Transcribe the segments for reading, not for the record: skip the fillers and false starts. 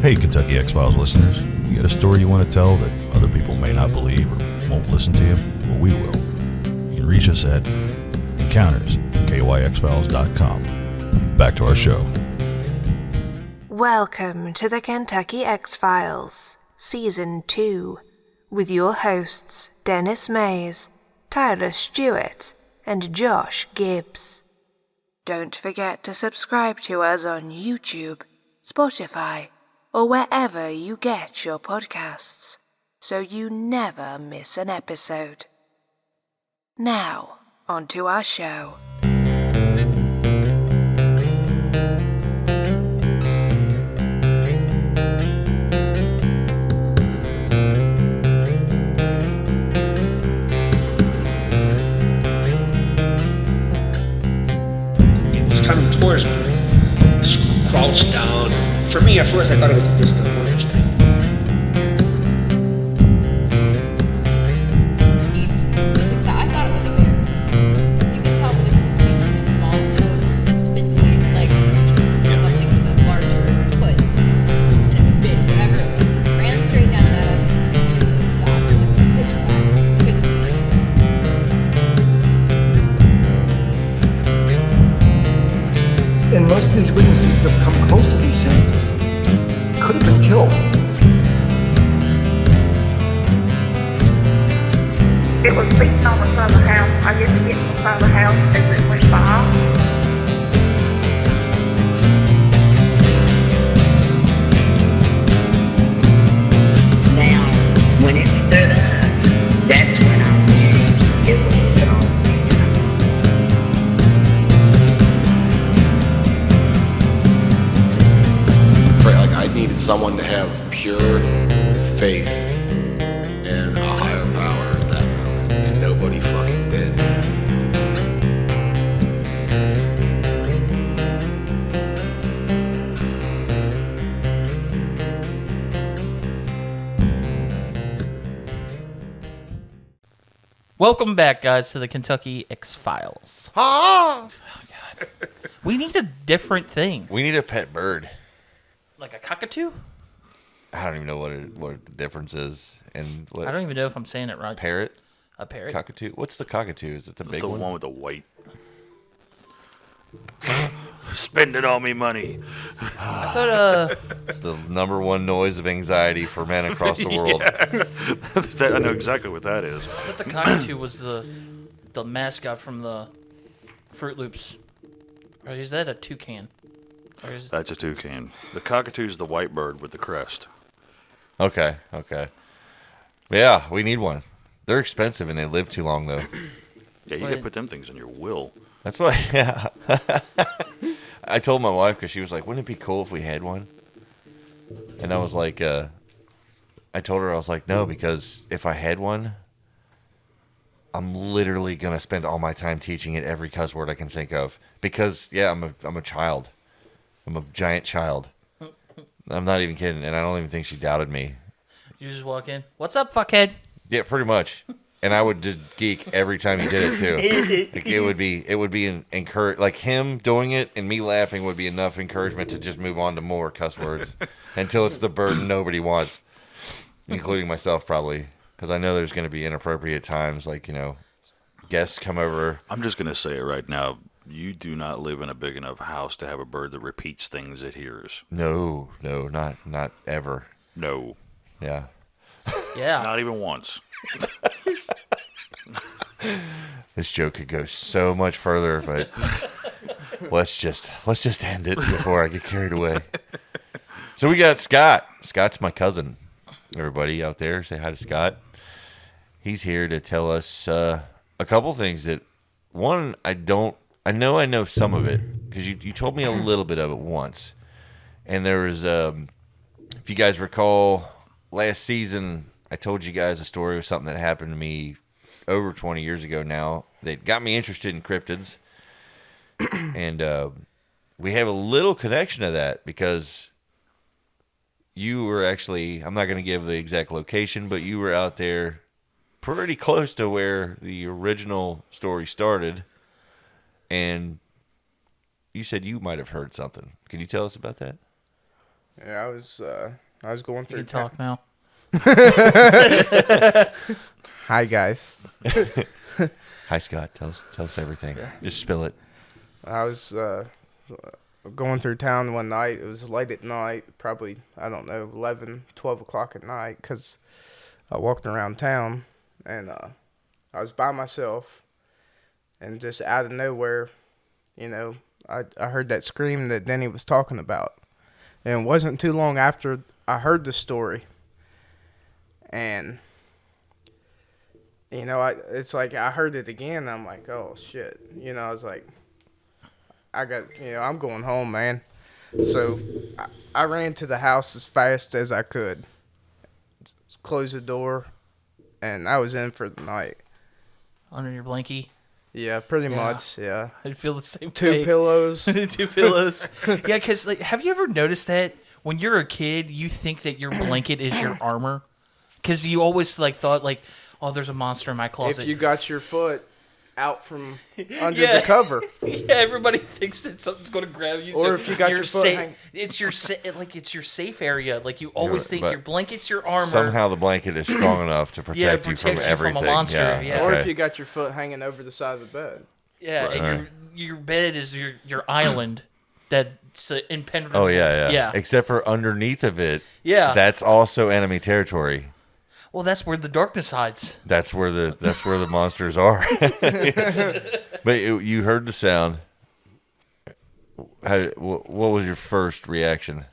Hey, Kentucky X-Files listeners, you got a story you want to tell that other people may not believe or won't listen to you? Well, we will. You can reach us at encounters@kyxfiles.com. Back to our show. Welcome to the Kentucky X-Files, Season 2, with your hosts Dennis Mays, Tyler Stewart, and Josh Gibbs. Don't forget to subscribe to us on YouTube, Spotify, or wherever you get your podcasts, so you never miss an episode. Now, on to our show. It was coming towards me, just crouched down. For me, at first, I thought it was just a orange tree. I thought it was a bear. You can tell the difference between like a small, spindly-legged creature and something with a larger foot. And it was big, whatever it was. It ran straight down at us, and it just stopped. It was pitch black. Couldn't see it. And most of these witnesses that have come close to these things could have been killed. It was beating on the side of the house. I didn't get on the side of the house as it went by. Now, when it stood up, that's when I knew it was a dog. Right, like I needed someone to have pure faith in a higher power at that moment, and nobody fucking did. Welcome back, guys, to the Kentucky X-Files. Ah! Oh, God. We need a different thing. We need a pet bird. Like a cockatoo? I don't even know what the difference is. And what, I don't even know if I'm saying it right. Parrot? A parrot? Cockatoo? What's the cockatoo? Is it the big The one? one with the white. Spending all me money. I thought, It's the number one noise of anxiety for men across the world. I know exactly what that is. I thought the cockatoo was the mascot from the Fruit Loops. Or is that a toucan? Or is That's a toucan. The cockatoo's the white bird with the crest. Okay. Yeah, we need one. They're expensive and they live too long, though. Yeah, you Wait. gotta put them things in your will. That's why, yeah. I told my wife because she was like, wouldn't it be cool if we had one? And I was like, I told her, I was like, no, because if I had one, I'm literally going to spend all my time teaching it every cuss word I can think of. Because, yeah, I'm a child. I'm a giant child. I'm not even kidding, and I don't even think she doubted me. you just walk in? What's up, fuckhead? Yeah, pretty much. And I would just geek every time he did it too. Like it would be an encourage, like him doing it and me laughing would be enough encouragement to just move on to more cuss words until it's the burden nobody wants, including myself probably, because I know there's going to be inappropriate times, like guests come over. I'm just gonna say it right now. You do not live in a big enough house to have a bird that repeats things it hears. No, not ever. No, Yeah. Yeah. not even once. This joke could go so much further, but let's just end it before I get carried away. So we got Scott. Scott's my cousin. Everybody out there, say hi to Scott. He's here to tell us a couple things that, one, I know some of it, because you told me a little bit of it once. And there was, if you guys recall, last season, I told you guys a story of something that happened to me over 20 years ago now that got me interested in cryptids. And we have a little connection to that because you were actually, I'm not going to give the exact location, but you were out there pretty close to where the original story started. And you said you might have heard something. Can you tell us about that? Yeah, I was going You through can talk now. Hi guys. Hi, Scott. Tell us everything. Just spill it. I was going through town one night. It was late at night, probably, I don't know, 11, 12 o'clock at night, because I walked around town, and I was by myself, and just out of nowhere, you know, I heard that scream that Denny was talking about. And it wasn't too long after I heard the story. And, you know, it's like I heard it again, and I'm like, oh, shit. You know, I was like, I'm going home, man. So I ran to the house as fast as I could, closed the door, and I was in for the night. Under your blankie. Yeah, pretty much, yeah. I feel the same way. Two pillows. Two pillows. Yeah, because, like, have you ever noticed that when you're a kid, you think that your blanket is your armor? Because you always, like, thought, like, oh, there's a monster in my closet. If you got your foot out from under the cover. Yeah, everybody thinks that something's going to grab you. Or so if you got your foot it's your safe area. Like, you always think your blanket's your armor. Somehow the blanket is strong enough to protect you from everything. From a monster. Yeah. Or if you got your foot hanging over the side of the bed. Yeah, right. And your bed is your island that's impenetrable. Oh, yeah. Except for underneath of it. Yeah. That's also enemy territory. Well, that's where the darkness hides. That's where the monsters are. But you heard the sound. What was your first reaction?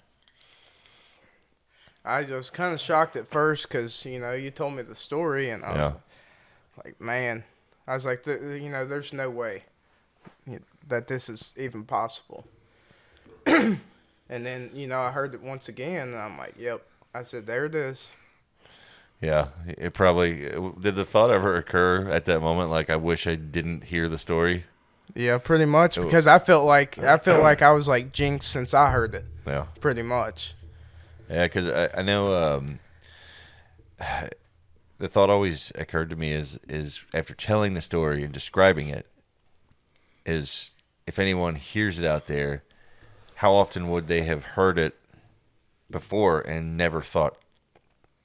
I was kind of shocked at first because, you know, you told me the story, and I was like, man. I was like, you know, there's no way that this is even possible. And then, you know, I heard it once again, and I'm like, yep. I said, there it is. Yeah, it probably did. The thought ever occur at that moment, like, I wish I didn't hear the story? Yeah, pretty much, because I felt like I was like jinxed since I heard it. Yeah, pretty much. Yeah, because I know the thought always occurred to me is after telling the story and describing it, is if anyone hears it out there, how often would they have heard it before and never thought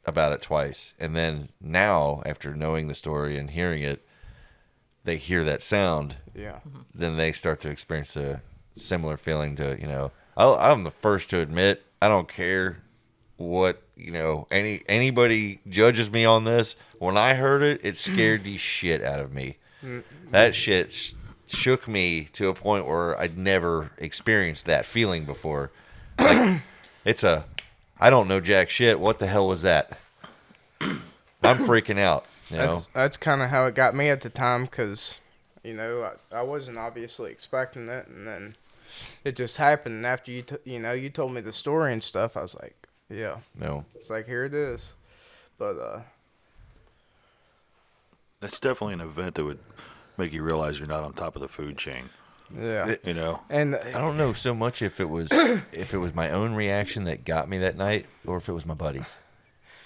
about it twice? And then now, after knowing the story and hearing it, they hear that sound. Yeah. Then they start to experience a similar feeling to, you know, I'm the first to admit, I don't care what, you know, anybody judges me on this. When I heard it, it scared the shit out of me. That shit shook me to a point where I'd never experienced that feeling before. Like, I don't know jack shit. What the hell was that? I'm freaking out. You know? That's kind of how it got me at the time, because, you know, I wasn't obviously expecting it, and then it just happened. And after you told me the story and stuff, I was like, yeah. No. It's like, here it is. But that's definitely an event that would make you realize you're not on top of the food chain. Yeah. You know. And I don't know so much if it was my own reaction that got me that night, or if it was my buddy's.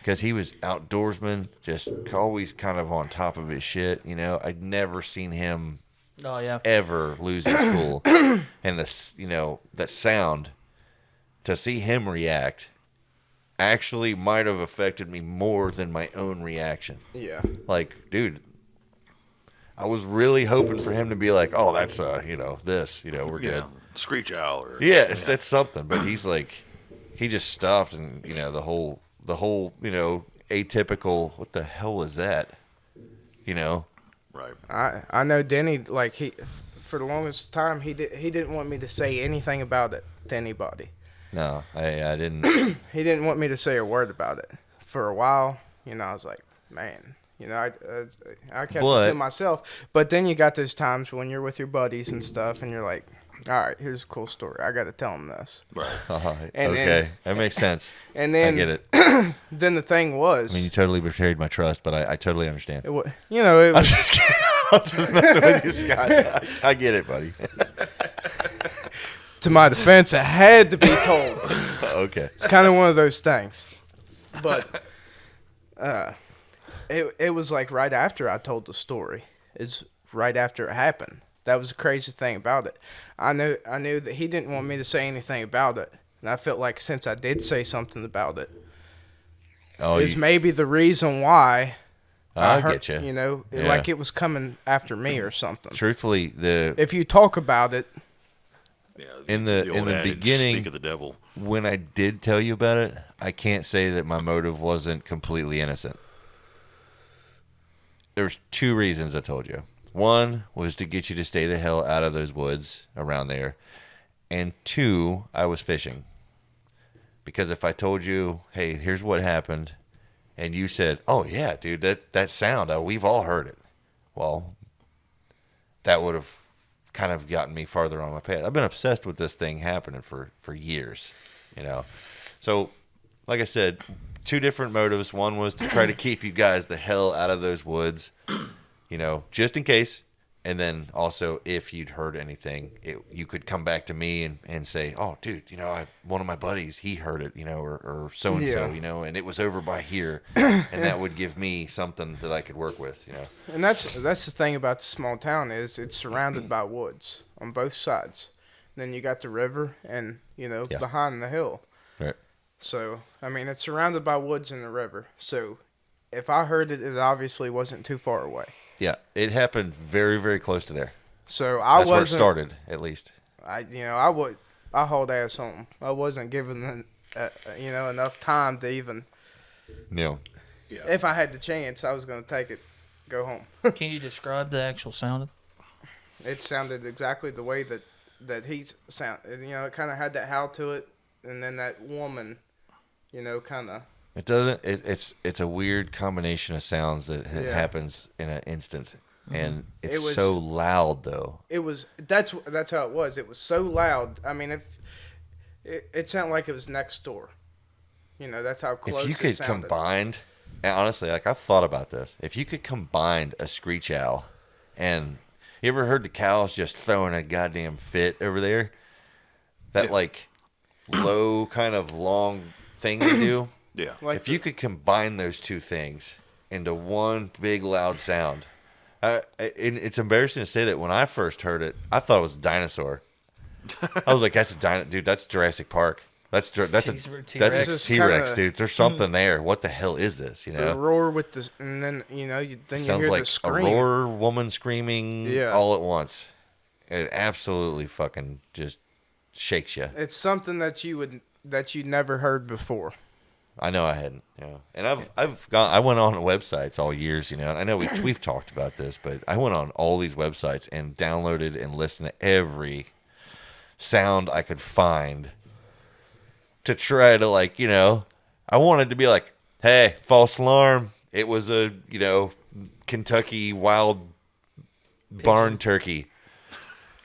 Because he was outdoorsman, just always kind of on top of his shit. You know, I'd never seen him ever lose his cool. And that sound, to see him react, actually might have affected me more than my own reaction. Yeah. Like, dude, I was really hoping for him to be like, oh, that's, this, we're good. Screech owl. It's something. But he's like, he just stopped, and, the whole, atypical, what the hell was that? Right. I know Denny, like, for the longest time, he didn't want me to say anything about it to anybody. No, I didn't. He didn't want me to say a word about it. For a while, I was like, man, I kept it to myself. But then you got those times when you're with your buddies and stuff, and you're like, all right, here's a cool story. I got to tell them this. Right. Okay, that makes sense. And then I get it. Then the thing was, I mean, you totally betrayed my trust, but I totally understand. It was, I'm just kidding. I'm just messing with you, Scott. I get it, buddy. To my defense, it had to be told. Okay. It's kind of one of those things. But it was like right after I told the story. It's right after it happened. That was the crazy thing about it. I knew that he didn't want me to say anything about it. And I felt like since I did say something about it, Oh, is maybe the reason why I heard, get you. You know, Yeah. like it was coming after me or something. Truthfully, if you talk about it, in the old adage, beginning, speak of the devil. when I did tell you about it, I can't say that my motive wasn't completely innocent. There's 2 reasons I told you. One was to get you to stay the hell out of those woods around there. And 2, I was fishing. Because if I told you, hey, here's what happened, and you said, oh, yeah, dude, that sound, we've all heard it. Well, that would have kind of gotten me farther on my path. I've been obsessed with this thing happening for years, you know. So, like I said, 2 different motives. One was to try to keep you guys the hell out of those woods, you know, just in case. And then also, if you'd heard anything, you could come back to me and say, oh, dude, you know, one of my buddies, he heard it, you know, or so-and-so, Yeah. you know, and it was over by here. And that would give me something that I could work with, you know. and that's the thing about the small town is it's surrounded by woods on both sides. Then you got the river and, you know, Yeah. behind the hill. Right. So, I mean, it's surrounded by woods and the river. So, if I heard it, it obviously wasn't too far away. Yeah, it happened very, very close to there. So I That's where it wasn't. started, at least. I hauled ass home. I wasn't given, enough time to even. No. If I had the chance, I was gonna take it, go home. Can you describe the actual sound? It sounded exactly the way that he's sound. You know, it kind of had that howl to it, and then that woman, you know, kind of. It doesn't. It's a weird combination of sounds that happens in an instant, and it's so loud though. It was that's how it was. It was so loud. I mean, if it sounded like it was next door. You know, that's how close. If you could combine, and honestly, like I've thought about this. If you could combine a screech owl, and you ever heard the cows just throwing a goddamn fit over there? That like low kind of long thing they do. Yeah. Like if you could combine those 2 things into one big loud sound, it's embarrassing to say that when I first heard it, I thought it was a dinosaur. I was like, "That's a dude. That's Jurassic Park. That's a T-Rex, dude. There's something there. What the hell is this? You know?" The roar with the, and then you Sounds hear like the scream. a roar, woman screaming, Yeah. all at once. It absolutely fucking just shakes you. It's something that you never heard before. I know I hadn't, you know. And I went on websites all years, you know. And I know we've talked about this, but I went on all these websites and downloaded and listened to every sound I could find to try to, like, you know, I wanted to be like, hey, false alarm. It was a, you know, Kentucky wild barn turkey.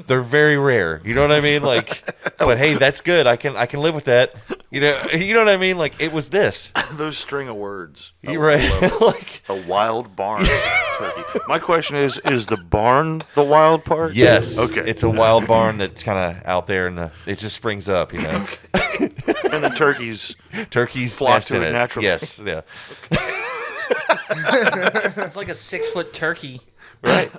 They're very rare. You know what I mean? Like, but hey, that's good. I can live with that. You know what I mean? Like, it was this. Those string of words. You're right. Like a wild barn turkey. My question is the barn the wild part? Yes. Okay. It's a wild barn that's kind of out there, and it just springs up, you know. Okay. And the turkeys flock to it naturally. Yes. Yeah. It's like a 6-foot turkey. Right.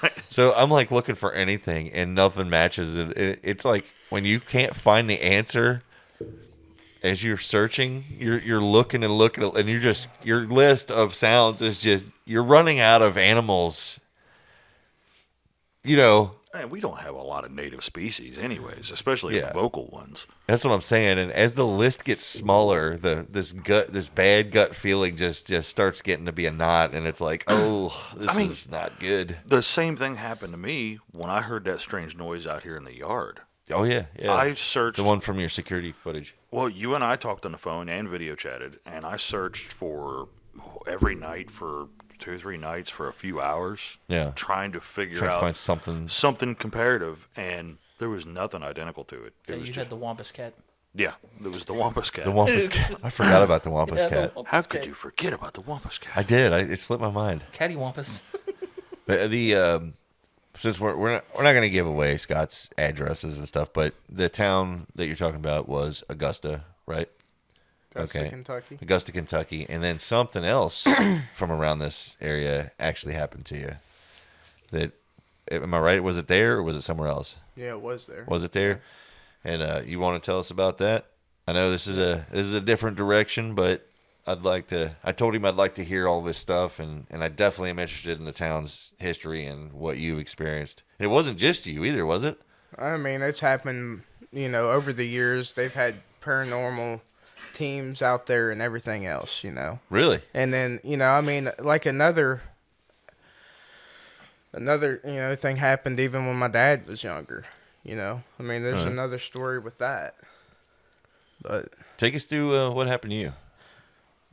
Right. So I'm like looking for anything, and nothing matches. It's like when you can't find the answer as you're searching, you're looking and looking, and your list of sounds is just you're running out of animals. You know. And we don't have a lot of native species, anyways, especially vocal ones. That's what I'm saying. And as the list gets smaller, this bad gut feeling just starts getting to be a knot, and it's like, oh, this is not good. The same thing happened to me when I heard that strange noise out here in the yard. Oh yeah. I searched the one from your security footage. Well, you and I talked on the phone and video chatted, and I searched for every night for 2 or 3 nights for a few hours. Yeah. Trying to find something comparative, and there was nothing identical to it. Yeah, you had the Wampus cat. Yeah, there was the Wampus cat. The Wampus cat. I forgot about the Wampus cat. How could you forget about the Wampus cat? I did. It slipped my mind. Catty Wampus. Since we're not going to give away Scott's addresses and stuff, but the town that you're talking about was Augusta, right? Augusta, Kentucky. Augusta, Kentucky, and then something else from around this area actually happened to you. Am I right? Was it there or was it somewhere else? Yeah, it was there. Was it there? And you want to tell us about that? I know this is a different direction, but I told him I'd like to hear all this stuff, and I definitely am interested in the town's history and what you experienced. And it wasn't just you either, was it? I mean, it's happened, over the years. They've had paranormal teams out there and everything else, Really? And then, like another thing happened even when my dad was younger, I mean, there's another story with that. But take us through what happened to you.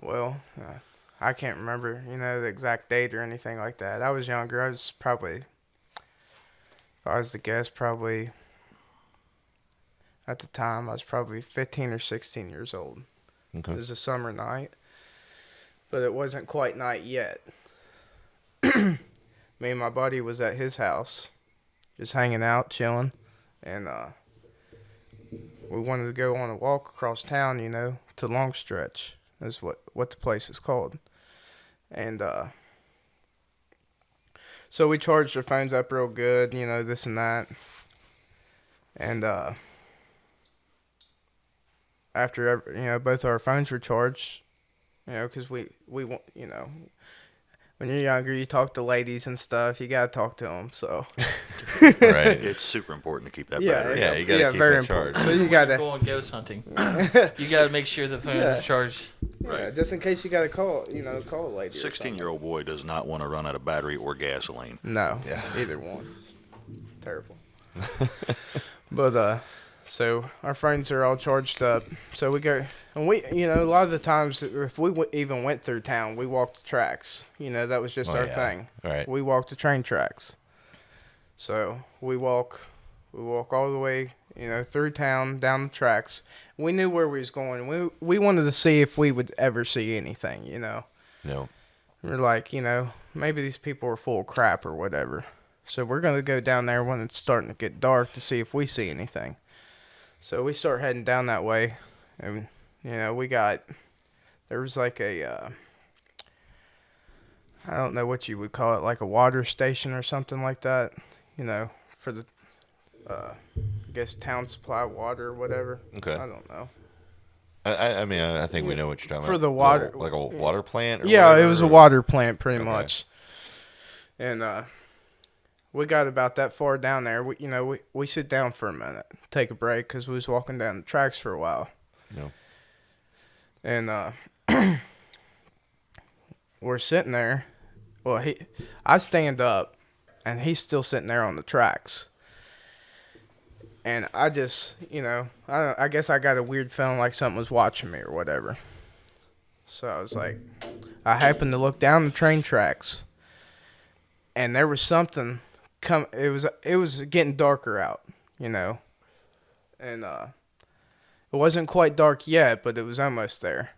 Well, I can't remember, the exact date or anything like that. I was younger. I was probably, if I was to guess, probably at the time, I was probably 15 or 16 years old. Okay. It was a summer night, but it wasn't quite night yet. Me and my buddy was at his house, just hanging out, chilling, and we wanted to go on a walk across town, to Longstretch. Is what the place is called. And so we charged our phones up real good, this and that. And after both our phones were charged, because we want, when you're younger, you talk to ladies and stuff. You gotta talk to them. So, right, it's super important to keep that battery. Yeah, you gotta keep very that charged. So you gotta going ghost hunting. You gotta make sure the phone is charged. Yeah, just in case you gotta call, call a lady. 16-year-old boy does not want to run out of battery or gasoline. No, either one. Terrible. But so our phones are all charged up. So we go, and we, a lot of the times, if we even went through town, we walked the tracks. That was just our thing. Right. We walked the train tracks. So we walk all the way, through town, down the tracks. We knew where we was going. We wanted to see if we would ever see anything, No. We're like, maybe these people are full of crap or whatever. So we're going to go down there when it's starting to get dark to see if we see anything. So we start heading down that way, and, there was like a, I don't know what you would call it, like a water station or something like that, for the, I guess town supply water or whatever. Okay. I don't know. I mean, I think we know what you're talking about. For the water. Like a water plant? Or yeah, whatever, it was a water plant pretty much. And, we got about that far down there. We sit down for a minute, take a break, because we was walking down the tracks for a while. No. And we're sitting there. Well, I stand up, and he's still sitting there on the tracks. And I just, I guess I got a weird feeling like something was watching me or whatever. So I was like, I happened to look down the train tracks, and there was something. It was getting darker out, and it wasn't quite dark yet, but it was almost there.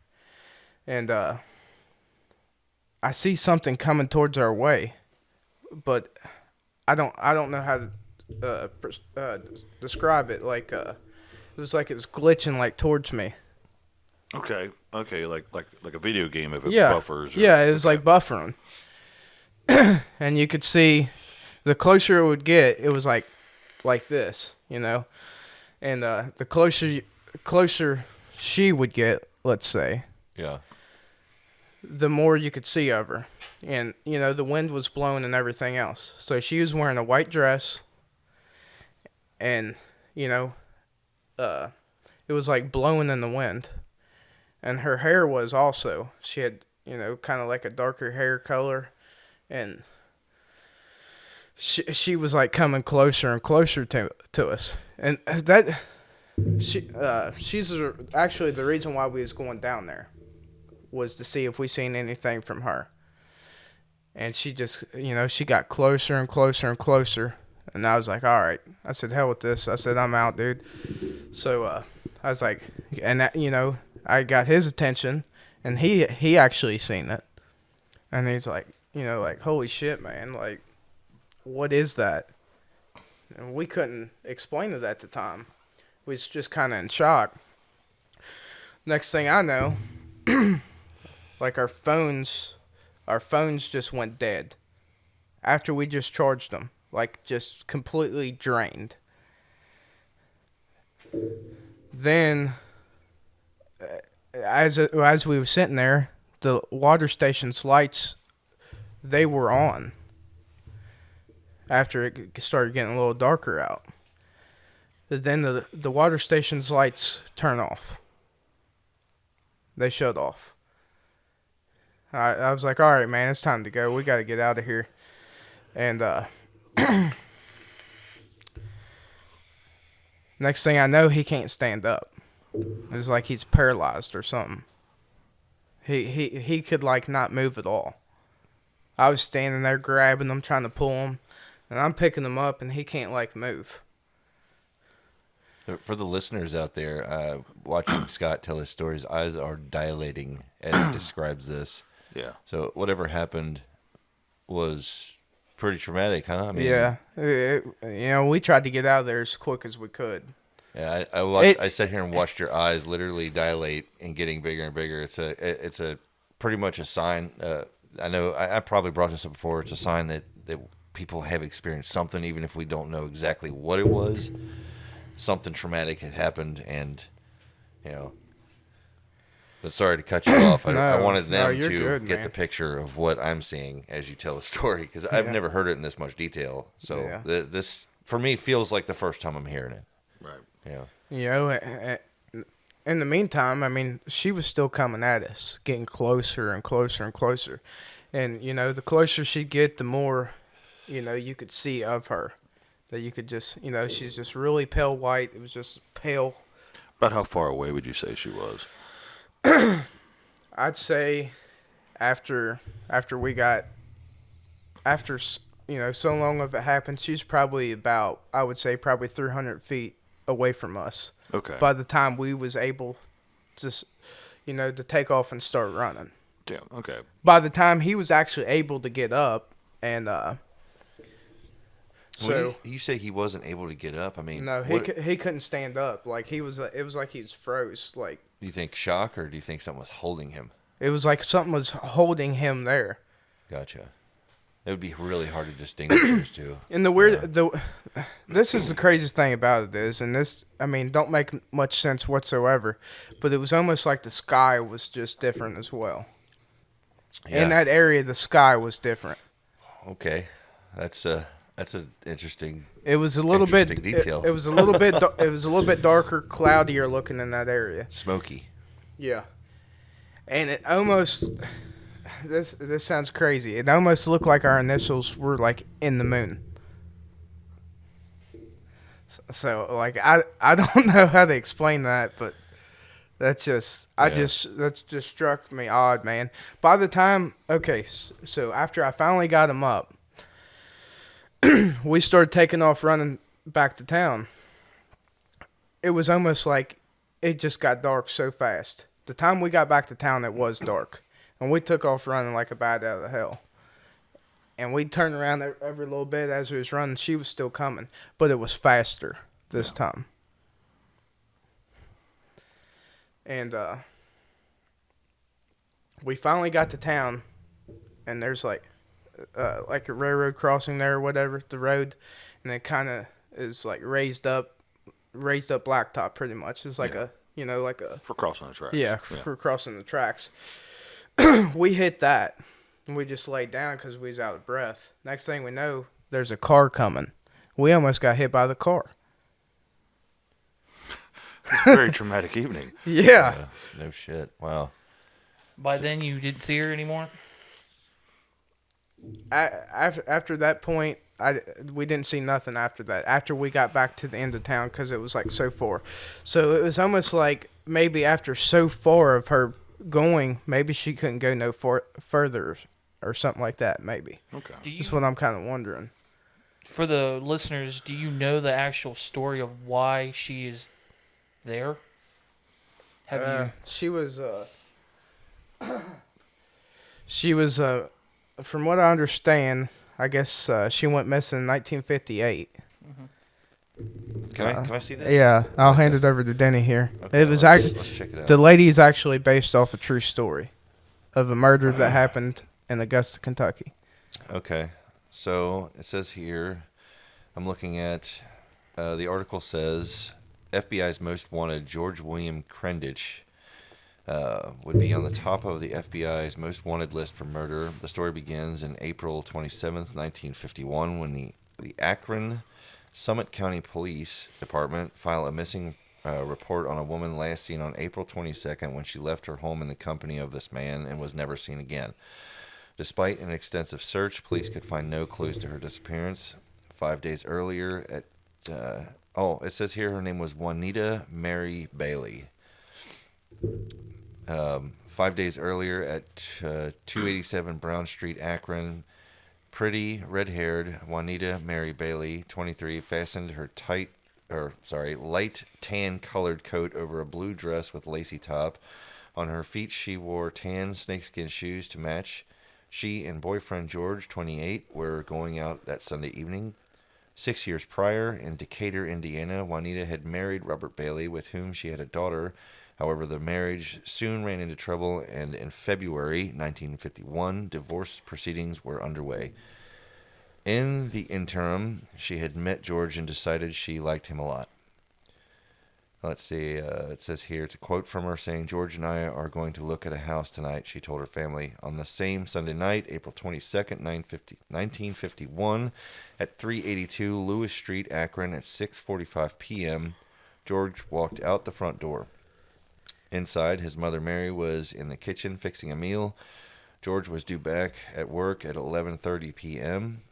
And I see something coming towards our way, but I don't know how to describe it. Like it was glitching like towards me. Okay, like a video game if it buffers. It was like buffering, and you could see. The closer it would get, it was like this, and the closer she would get, let's say, the more you could see of her, and the wind was blowing and everything else. So she was wearing a white dress, and it was like blowing in the wind, and her hair was also. She had kind of like a darker hair color, and. She was like coming closer and closer to us, and she's actually the reason why we was going down there, was to see if we seen anything from her. And she just she got closer and closer and closer, and I was like, all right. I said, hell with this. I said, I'm out, dude. So I was like, and that, I got his attention, and he actually seen it, and he's like, like, holy shit, man, like. What is that? And we couldn't explain it at the time. We was just kind of in shock. Next thing I know, like our phones just went dead. After we just charged them, like just completely drained. Then as we were sitting there, the water station's lights, they were on. After it started getting a little darker out, then the water station's lights turn off. They shut off. I was like, all right, man, it's time to go. We got to get out of here. And next thing I know, he can't stand up. It's like he's paralyzed or something. He could like not move at all. I was standing there grabbing him, trying to pull him, and I'm picking him up, and he can't like move. For the listeners out there, watching Scott tell his story, his eyes are dilating as he describes this. Yeah. So whatever happened was pretty traumatic, huh? I mean, yeah. We tried to get out of there as quick as we could. Yeah, I sat here and watched your eyes literally dilate and getting bigger and bigger. It's a pretty much a sign. I know I probably brought this up before. It's a sign that people have experienced something, even if we don't know exactly what it was. Something traumatic had happened, and But sorry to cut you off. I wanted them to get the picture of what I'm seeing as you tell the story, because I've never heard it in this much detail. So this for me feels like the first time I'm hearing it. Right. Yeah. In the meantime, I mean, she was still coming at us, getting closer and closer and closer. And, the closer she'd get, the more, you could see of her. That you could just, she's just really pale white. It was just pale. About how far away would you say she was? I'd say after we got, so long of it happened, she's probably about, I would say, probably 300 feet away from us. Okay. By the time we was able to, to take off and start running. Damn, okay. By the time he was actually able to get up and, so you say he wasn't able to get up? I mean, no, he couldn't stand up. Like it was like he was froze. Like, do you think shock, or do you think something was holding him? It was like something was holding him there. Gotcha. It would be really hard to distinguish those two. And this is the craziest thing about it is, and this, I mean, don't make much sense whatsoever, but it was almost like the sky was just different as well. Yeah. In that area, the sky was different. Okay, that's an interesting. It was a little bit detail. It was a little bit. It was a little bit darker, cloudier looking in that area. Smoky. Yeah, and it almost. This sounds crazy. It almost looked like our initials were like in the moon. So like I don't know how to explain that, but that just struck me odd, man. By the time so after I finally got him up, we started taking off running back to town. It was almost like it just got dark so fast. The time we got back to town, it was dark. And we took off running like a bat out of hell. And we turned around every little bit as we was running. She was still coming, but it was faster this time. And we finally got to town, and there's like a railroad crossing there or whatever, the road, and it kind of is like raised up blacktop pretty much. It's like for crossing the tracks. Yeah, for crossing the tracks. We hit that, and we just laid down because we was out of breath. Next thing we know, there's a car coming. We almost got hit by the car. It's a very traumatic evening. Yeah. No shit. Wow. By then, you didn't see her anymore? After that point, we didn't see nothing after that. After we got back to the end of town, because it was like so far. So it was almost like maybe after so far of her going, maybe she couldn't go no further or something like that, maybe. Okay. That's what I'm kind of wondering. For the listeners, do you know the actual story of why she is there? Have you? She was from what I understand, I guess she went missing in 1958. Can I see this? Yeah, I'll hand it over to Denny here. Okay, It was let's check it out. The lady is actually based off a true story of a murder that happened in Augusta, Kentucky. Okay, so it says here, I'm looking at, the article says, FBI's most wanted George William Crendich would be on the top of the FBI's most wanted list for murder. The story begins in April 27th, 1951, when the Akron Summit County Police Department filed a missing report on a woman last seen on April 22nd when she left her home in the company of this man and was never seen again. Despite an extensive search, police could find no clues to her disappearance. 5 days earlier at... it says here her name was Juanita Mary Bailey. 5 days earlier at 287 Brown Street, Akron, pretty red-haired Juanita Mary Bailey, 23, fastened her light tan-colored coat over a blue dress with lacy top. On her feet, she wore tan snakeskin shoes to match. She and boyfriend George, 28, were going out that Sunday evening. 6 years prior, in Decatur, Indiana, Juanita had married Robert Bailey, with whom she had a daughter. However, the marriage soon ran into trouble, and in February 1951, divorce proceedings were underway. In the interim, she had met George and decided she liked him a lot. Let's see, it says here, it's a quote from her saying, "George and I are going to look at a house tonight," she told her family. On the same Sunday night, April 22nd, 1951, at 382 Lewis Street, Akron, at 6:45 p.m., George walked out the front door. Inside, his mother Mary was in the kitchen fixing a meal. George was due back at work at 11:30 p.m.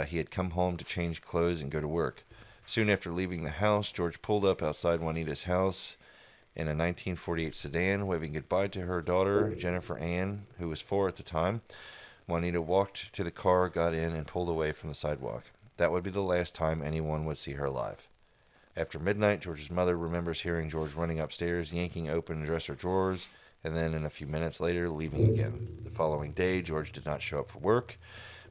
He had come home to change clothes and go to work. Soon after leaving the house, George pulled up outside Juanita's house in a 1948 sedan, waving goodbye to her daughter, Jennifer Ann, who was 4 at the time. Juanita walked to the car, got in, and pulled away from the sidewalk. That would be the last time anyone would see her alive. After midnight, George's mother remembers hearing George running upstairs, yanking open dresser drawers, and then in a few minutes later, leaving again. The following day, George did not show up for work,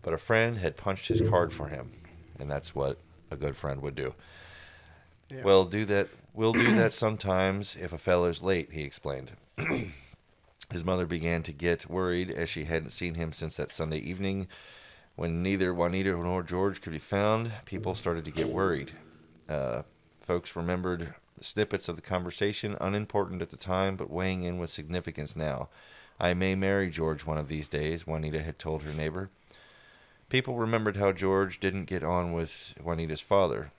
but a friend had punched his card for him, and that's what a good friend would do. Yeah. We'll do that sometimes if a fellow's late, he explained. His mother began to get worried as she hadn't seen him since that Sunday evening. When neither Juanita nor George could be found, people started to get worried. Folks remembered the snippets of the conversation, unimportant at the time, but weighing in with significance now. "I may marry George one of these days," Juanita had told her neighbor. People remembered how George didn't get on with Juanita's father.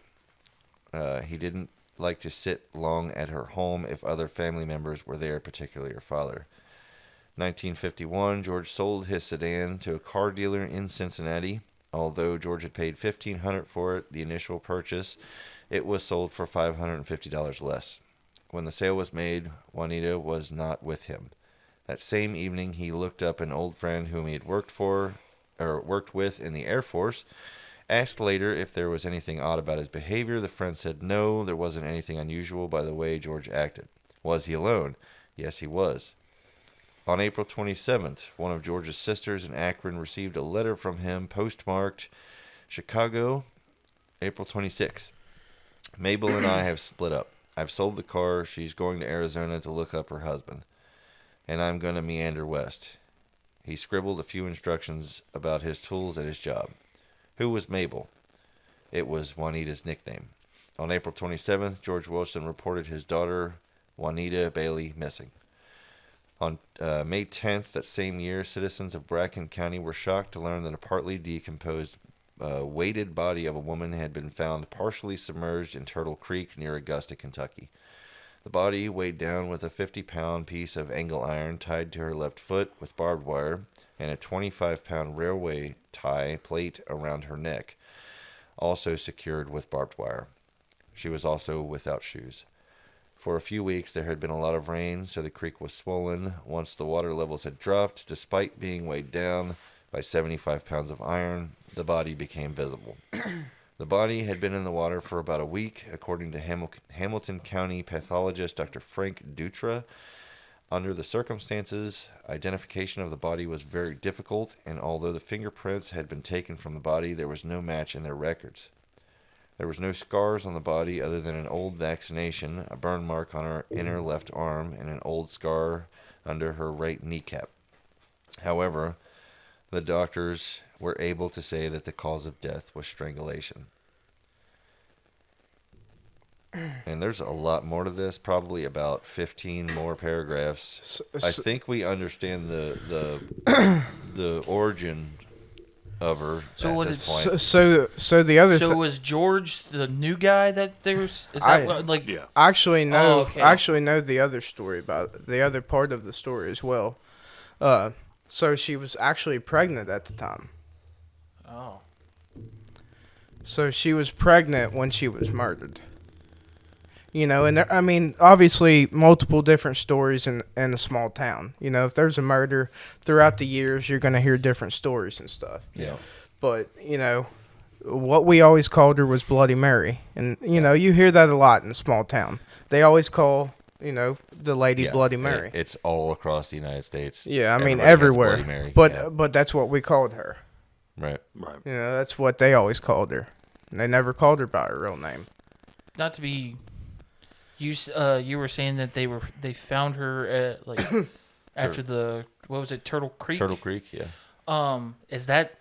He didn't like to sit long at her home if other family members were there, particularly her father. 1951, George sold his sedan to a car dealer in Cincinnati. Although George had paid $1,500 for it, the initial purchase, it was sold for $550 less. When the sale was made, Juanita was not with him. That same evening, he looked up an old friend whom he had worked with in the Air Force. Asked later if there was anything odd about his behavior, the friend said no, there wasn't anything unusual by the way George acted. Was he alone? Yes, he was. On April 27th, one of George's sisters in Akron received a letter from him postmarked Chicago, April 26th. "Mabel and I have split up. I've sold the car. She's going to Arizona to look up her husband. And I'm going to meander west." He scribbled a few instructions about his tools at his job. Who was Mabel? It was Juanita's nickname. On April 27th, George Wilson reported his daughter, Juanita Bailey, missing. On May 10th, that same year, citizens of Bracken County were shocked to learn that a partly decomposed, weighted body of a woman had been found partially submerged in Turtle Creek near Augusta, Kentucky. The body, weighed down with a 50-pound piece of angle iron tied to her left foot with barbed wire, and a 25-pound railway tie plate around her neck, also secured with barbed wire. She was also without shoes. For a few weeks, there had been a lot of rain, so the creek was swollen. Once the water levels had dropped, despite being weighed down by 75 pounds of iron, the body became visible. The body had been in the water for about a week, according to Hamilton County pathologist Dr. Frank Dutra. Under the circumstances, identification of the body was very difficult, and although the fingerprints had been taken from the body, there was no match in their records. There was no scars on the body other than an old vaccination, a burn mark on her inner left arm, and an old scar under her right kneecap. However, the doctors were able to say that the cause of death was strangulation. and there's a lot more to this. Probably about 15 more paragraphs. I think we understand the origin of her at this point. So the other. So was George the new guy that there was? Is that I what, like? Yeah. I actually know. Oh, okay. I actually know the other story about the other part of the story as well. So she was actually pregnant at the time. Oh. So she was pregnant when she was murdered. You know, and I mean, obviously, multiple different stories in a small town. You know, if there's a murder throughout the years, you're going to hear different stories and stuff. Yeah. But, you know, what we always called her was Bloody Mary. And, you know, you hear that a lot in a small town. They always call, you know, the lady Bloody Mary. It's all across the United States. Yeah, I mean, Everybody has everywhere. Bloody Mary. But that's what we called her. Right. Right. You know, that's what they always called her. And they never called her by her real name. Not to be. You were saying that they found her at like after the what was it, Turtle Creek? Turtle Creek, yeah. Is that,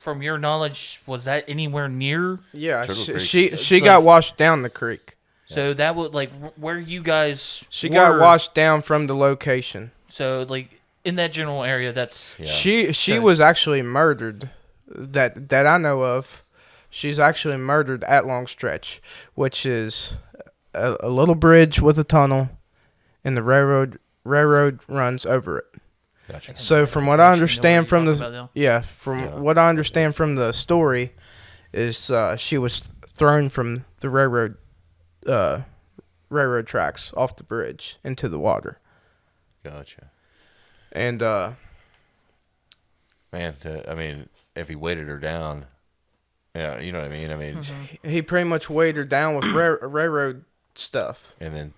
from your knowledge, was that anywhere near? Yeah, Turtle she got washed down the creek. So that would like where you guys. She were, got washed down from the location. So like in that general area, that's She was actually murdered. That I know of. She's actually murdered at Long Stretch, which is a little bridge with a tunnel, and the railroad runs over it. Gotcha. So from what I understand from what I understand from the story, is she was thrown from the railroad tracks off the bridge into the water. Gotcha. And man, I mean, if he weighted her down, yeah, you know what I mean. I mean, he pretty much weighed her down with railroad stuff. And then,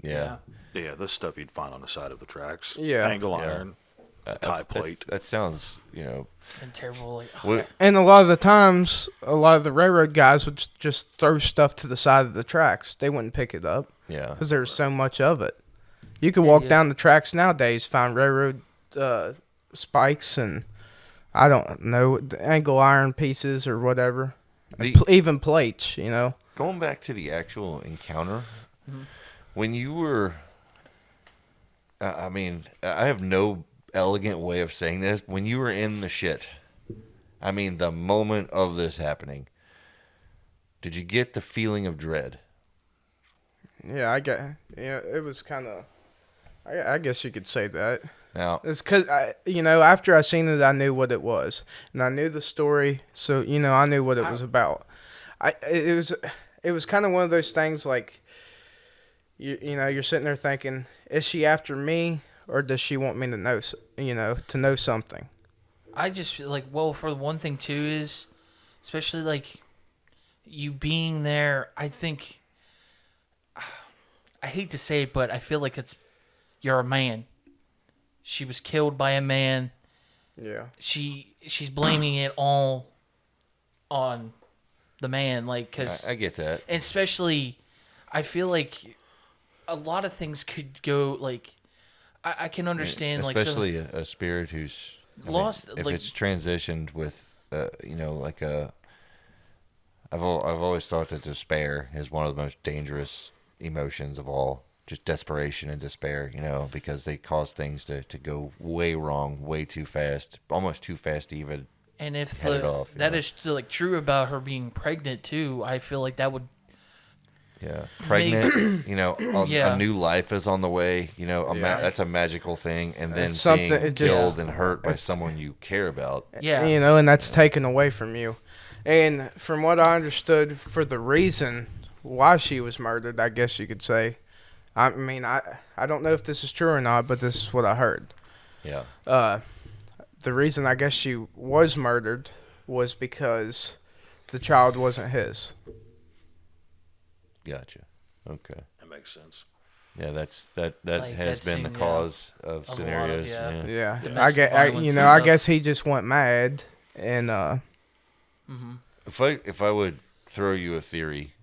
yeah, the stuff you'd find on the side of the tracks. Yeah. Angle iron, tie plate. That sounds, you know, and terrible. Like, and a lot of the times, a lot of the railroad guys would just throw stuff to the side of the tracks. They wouldn't pick it up. Yeah. Because there's so much of it. You can walk down the tracks nowadays, find railroad spikes and, I don't know, angle iron pieces or whatever. Even plates, you know. Going back to the actual encounter, when you were, I mean, I have no elegant way of saying this. When you were in the shit, I mean, the moment of this happening, did you get the feeling of dread? Yeah, it was kind of, I guess you could say that. Now, it's because, after I seen it, I knew what it was. And I knew the story, so, I knew what it was about. It was kind of one of those things like, you're sitting there thinking, is she after me, or does she want me to know, to know something? I just feel like, well, for one thing, too, is, especially, like, you being there, I think, I hate to say it, but I feel like you're a man. She was killed by a man. Yeah. She's blaming it all on the man, like, cause I get that. And especially, I feel like a lot of things could go like, I can understand, especially a spirit who's lost. If it's transitioned with, like a. I've always thought that despair is one of the most dangerous emotions of all. Just desperation and despair, because they cause things to go way wrong, way too fast, almost too fast to even. And if head it off, that is still like true about her being pregnant too, I feel like that would. Yeah, pregnant. A new life is on the way. That's a magical thing, and then being killed and hurt by someone you care about. Yeah, and that's taken away from you. And from what I understood, for the reason why she was murdered, I guess you could say. I mean, I don't know if this is true or not, but this is what I heard. Yeah. The reason I guess she was murdered was because the child wasn't his. Gotcha. Okay. That makes sense. Yeah, that like has been the cause of scenarios. Yeah. I guess he just went mad and. If I would throw you a theory.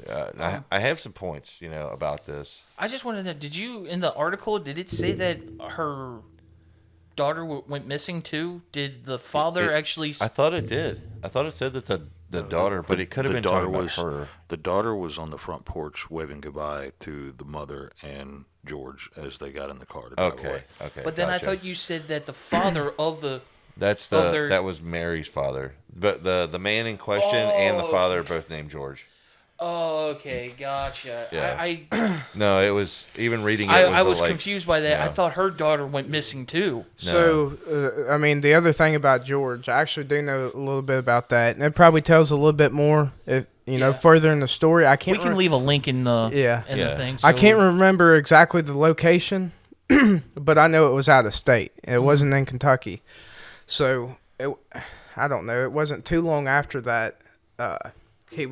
I have some points, about this. I just wanted to know, did you, in the article, did it say that her daughter went missing too? Did the father actually... I thought it did. I thought it said that the daughter, but it could have been talking about her. The daughter was on the front porch waving goodbye to the mother and George as they got in the car to drive away. Okay. But then gotcha. I thought you said that the father of the that was Mary's father, but the man in question and the father are both named George. Oh, okay, gotcha. Yeah. No, it was even reading it. I was confused by that. Yeah. I thought her daughter went missing too. So, I mean, the other thing about George, I actually do know a little bit about that, and it probably tells a little bit more if further in the story. I can't. We can leave a link in the the thing. I can't remember exactly the location, but I know it was out of state. It wasn't in Kentucky, so I don't know. It wasn't too long after that. He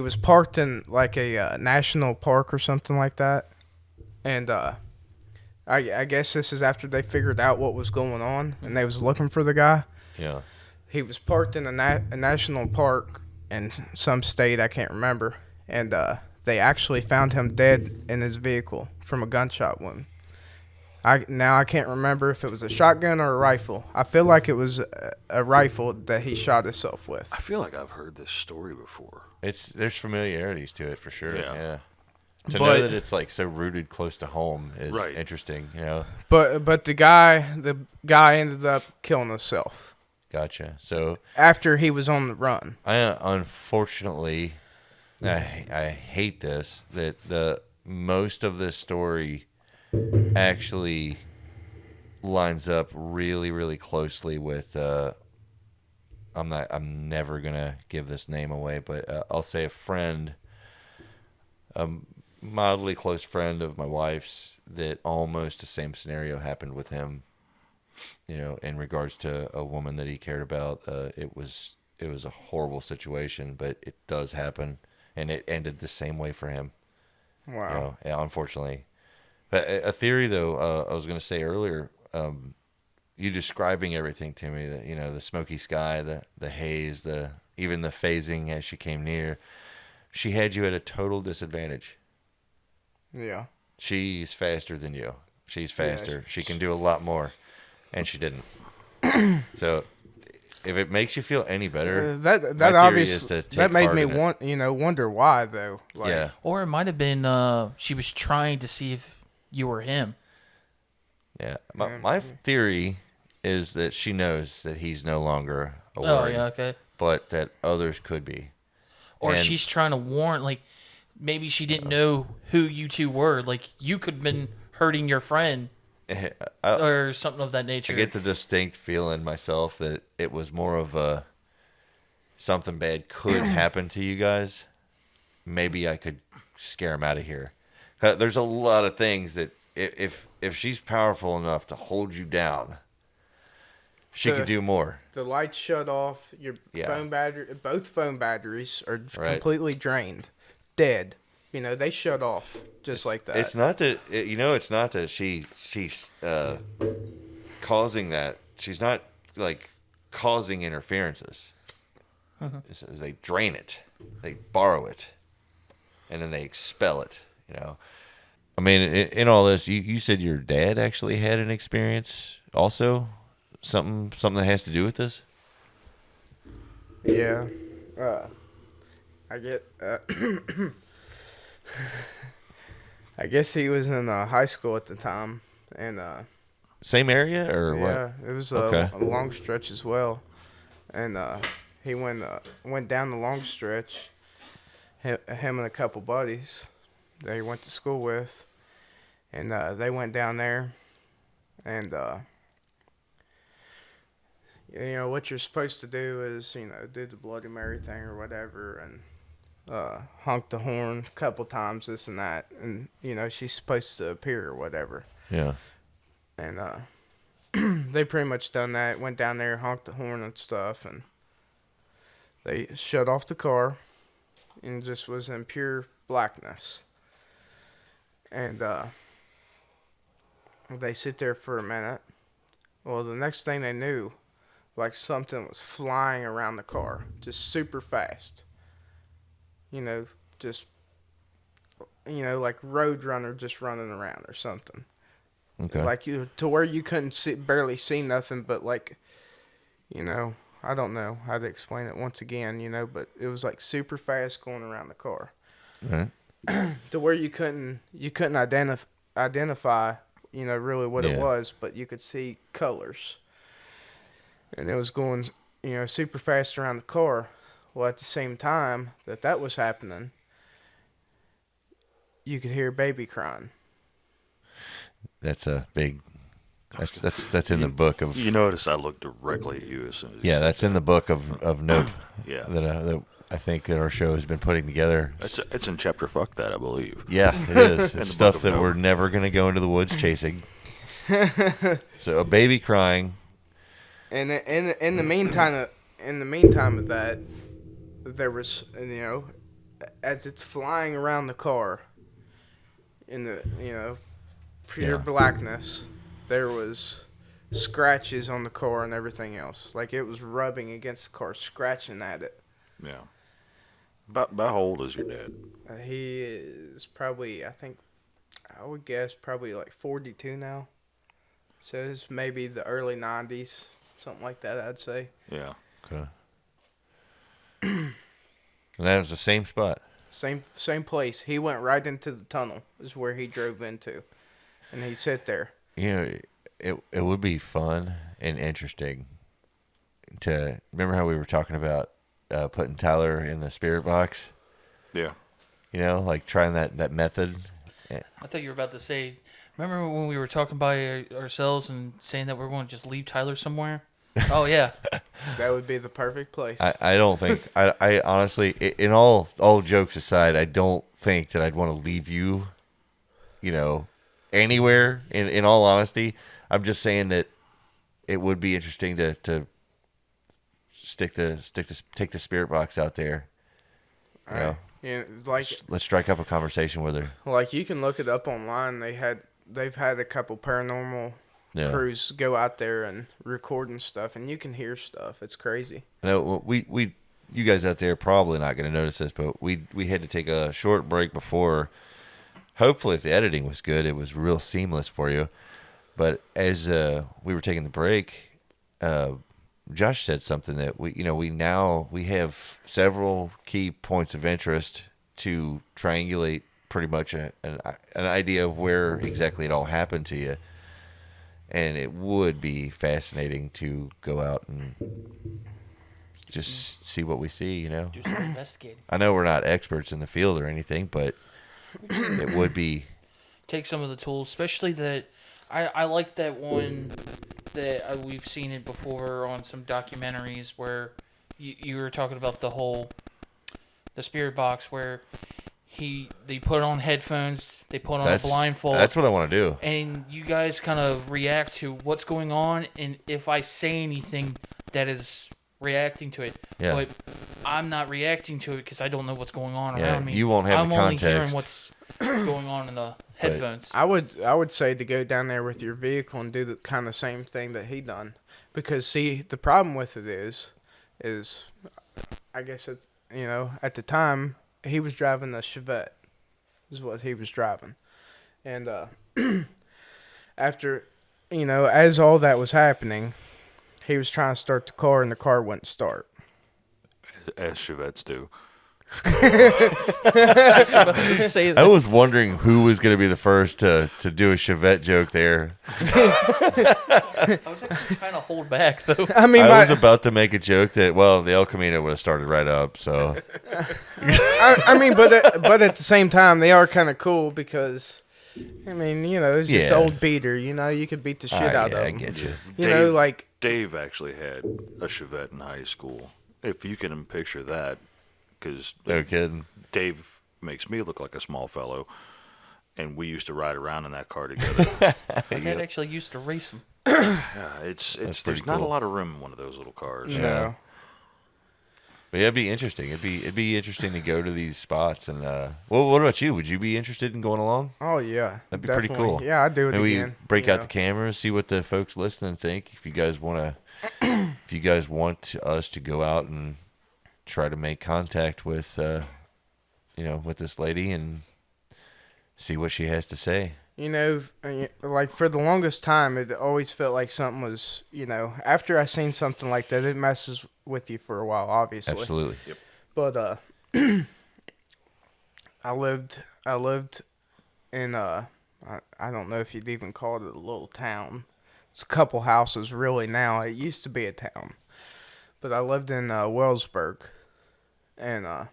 was parked in like a national park or something like that, and I guess this is after they figured out what was going on and they was looking for the guy. Yeah. He was parked in a national park in some state, I can't remember, and they actually found him dead in his vehicle from a gunshot wound. I can't remember if it was a shotgun or a rifle. I feel like it was a rifle that he shot himself with. I feel like I've heard this story before. There's familiarities to it for sure. Yeah. To But- know that it's like so rooted close to home is Right. interesting. But the guy ended up killing himself. Gotcha. So after he was on the run. Unfortunately, I hate this, that the most of this story actually lines up really, really closely with I'm never gonna give this name away, but I'll say a friend, a mildly close friend of my wife's, that almost the same scenario happened with him. In regards to a woman that he cared about. It was a horrible situation, but it does happen, and it ended the same way for him. Wow. Unfortunately. But a theory, though, I was going to say earlier, you describing everything to me, that the smoky sky, the haze, even the phasing as she came near, she had you at a total disadvantage. Yeah. She's faster than you. She's faster. She can do a lot more, and she didn't. So, if it makes you feel any better, that obviously that made me wonder why though. Like, Or it might have been she was trying to see if you were him. Yeah. My theory is that she knows that he's no longer a worry. Oh, yeah, okay. But that others could be. Or she's trying to warn, like, maybe she didn't know who you two were. Like, you could have been hurting your friend or something of that nature. I get the distinct feeling myself that it was more of a something bad could happen to you guys. Maybe I could scare him out of here. There's a lot of things that if she's powerful enough to hold you down, she could do more. The lights shut off. Your phone battery, both phone batteries are completely drained, dead. They shut off just like that. It's not that it's not that she's causing that. She's not like causing interferences. They drain it, they borrow it, and then they expel it. I mean, in all this, you said your dad actually had an experience also? Something that has to do with this? Yeah. I get... I guess he was in high school at the time. And same area or what? Yeah, it was a long stretch as well. And he went down the long stretch, him and a couple buddies that he went to school with, and they went down there, and what you're supposed to do is do the Bloody Mary thing or whatever, and honk the horn a couple times, this and that, and she's supposed to appear or whatever. Yeah. And they pretty much done that. Went down there, honked the horn and stuff, and they shut off the car, and just was in pure blackness. And they sit there for a minute. Well, the next thing they knew, like something was flying around the car, just super fast. Just like Roadrunner just running around or something. Okay. Like to where you couldn't barely see nothing but like, I don't know how to explain it once again, but it was like super fast going around the car. Right. To where you couldn't identify, really what it was, but you could see colors. And it was going, super fast around the car. Well, at the same time that was happening, you could hear baby crying. That's a big. That's in the book of. You notice I looked directly at you as soon as. Yeah, that's in the book of note. Yeah. That I think that our show has been putting together. It's in chapter fuck that, I believe. Yeah, it is. It's stuff that note. we're never gonna go into the woods chasing. So a baby crying. And in the meantime of that, there was as it's flying around the car, in the pure blackness, there was scratches on the car and everything else. Like it was rubbing against the car, scratching at it. Yeah. About how old is your dad? He is probably, I would guess, probably like 42 now. So it's maybe the early 90s, something like that, I'd say. Yeah. Okay. And that was the same spot. Same place. He went right into the tunnel is where he drove into. And he sat there. It would be fun and interesting to remember how we were talking about putting Tyler in the spirit box. Yeah. Like trying that method. I thought you were about to say, remember when we were talking by ourselves and saying that we're going to just leave Tyler somewhere? Oh, yeah. That would be the perfect place. I don't think, I honestly, in all jokes aside, I don't think that I'd want to leave you, anywhere, in all honesty. I'm just saying that it would be interesting to take the spirit box out there. Yeah, let's strike up a conversation with her. Like you can look it up online. They've had a couple paranormal crews go out there and record and stuff, and you can hear stuff. It's crazy. No, you guys out there are probably not going to notice this, but we had to take a short break before. Hopefully, if the editing was good, it was real seamless for you. But as we were taking the break, Josh said something that we have several key points of interest to triangulate pretty much an idea of where exactly it all happened to you. And it would be fascinating to go out and just see what we see, Do some investigating. I know we're not experts in the field or anything, but it would be. Take some of the tools, especially that I like that one that we've seen it before on some documentaries where you were talking about the spirit box where they put on headphones, they put on a blindfold. That's what I want to do. And you guys kind of react to what's going on, and if I say anything that is reacting to it, but I'm not reacting to it because I don't know what's going on around me. You won't have the context. I'm only hearing what's going on in the headphones. I would say to go down there with your vehicle and do the kind of same thing that he done, because see the problem with it is I guess it's at the time he was driving a Chevette is what he was driving, and after as all that was happening, he was trying to start the car and the car wouldn't start. As Chevettes do. I was wondering who was going to be the first to do a Chevette joke there. I was actually trying to hold back, though. I was about to make a joke that, the El Camino would have started right up. So, but at the same time, they are kind of cool because, it's just old beater. You could beat the shit out of them. I get you. Dave actually had a Chevette in high school. If you can picture that. Because no kidding. Dave makes me look like a small fellow, and we used to ride around in that car together. My dad actually used to race him. There's not a lot of room in one of those little cars. Yeah. But it'd be interesting. It'd be interesting to go to these spots. And what about you? Would you be interested in going along? Oh yeah, that'd be definitely. pretty cool. Yeah, I'd do it Maybe again. We break out the cameras, see what the folks listening think. If you guys want us to go out and try to make contact with, with this lady and see what she has to say. Like for the longest time, it always felt like something was, after I seen something like that, it messes with you for a while, obviously. Absolutely. Yep. But I lived in I don't know if you'd even call it a little town. It's a couple houses really now. It used to be a town. But I lived in Wellsburg, and I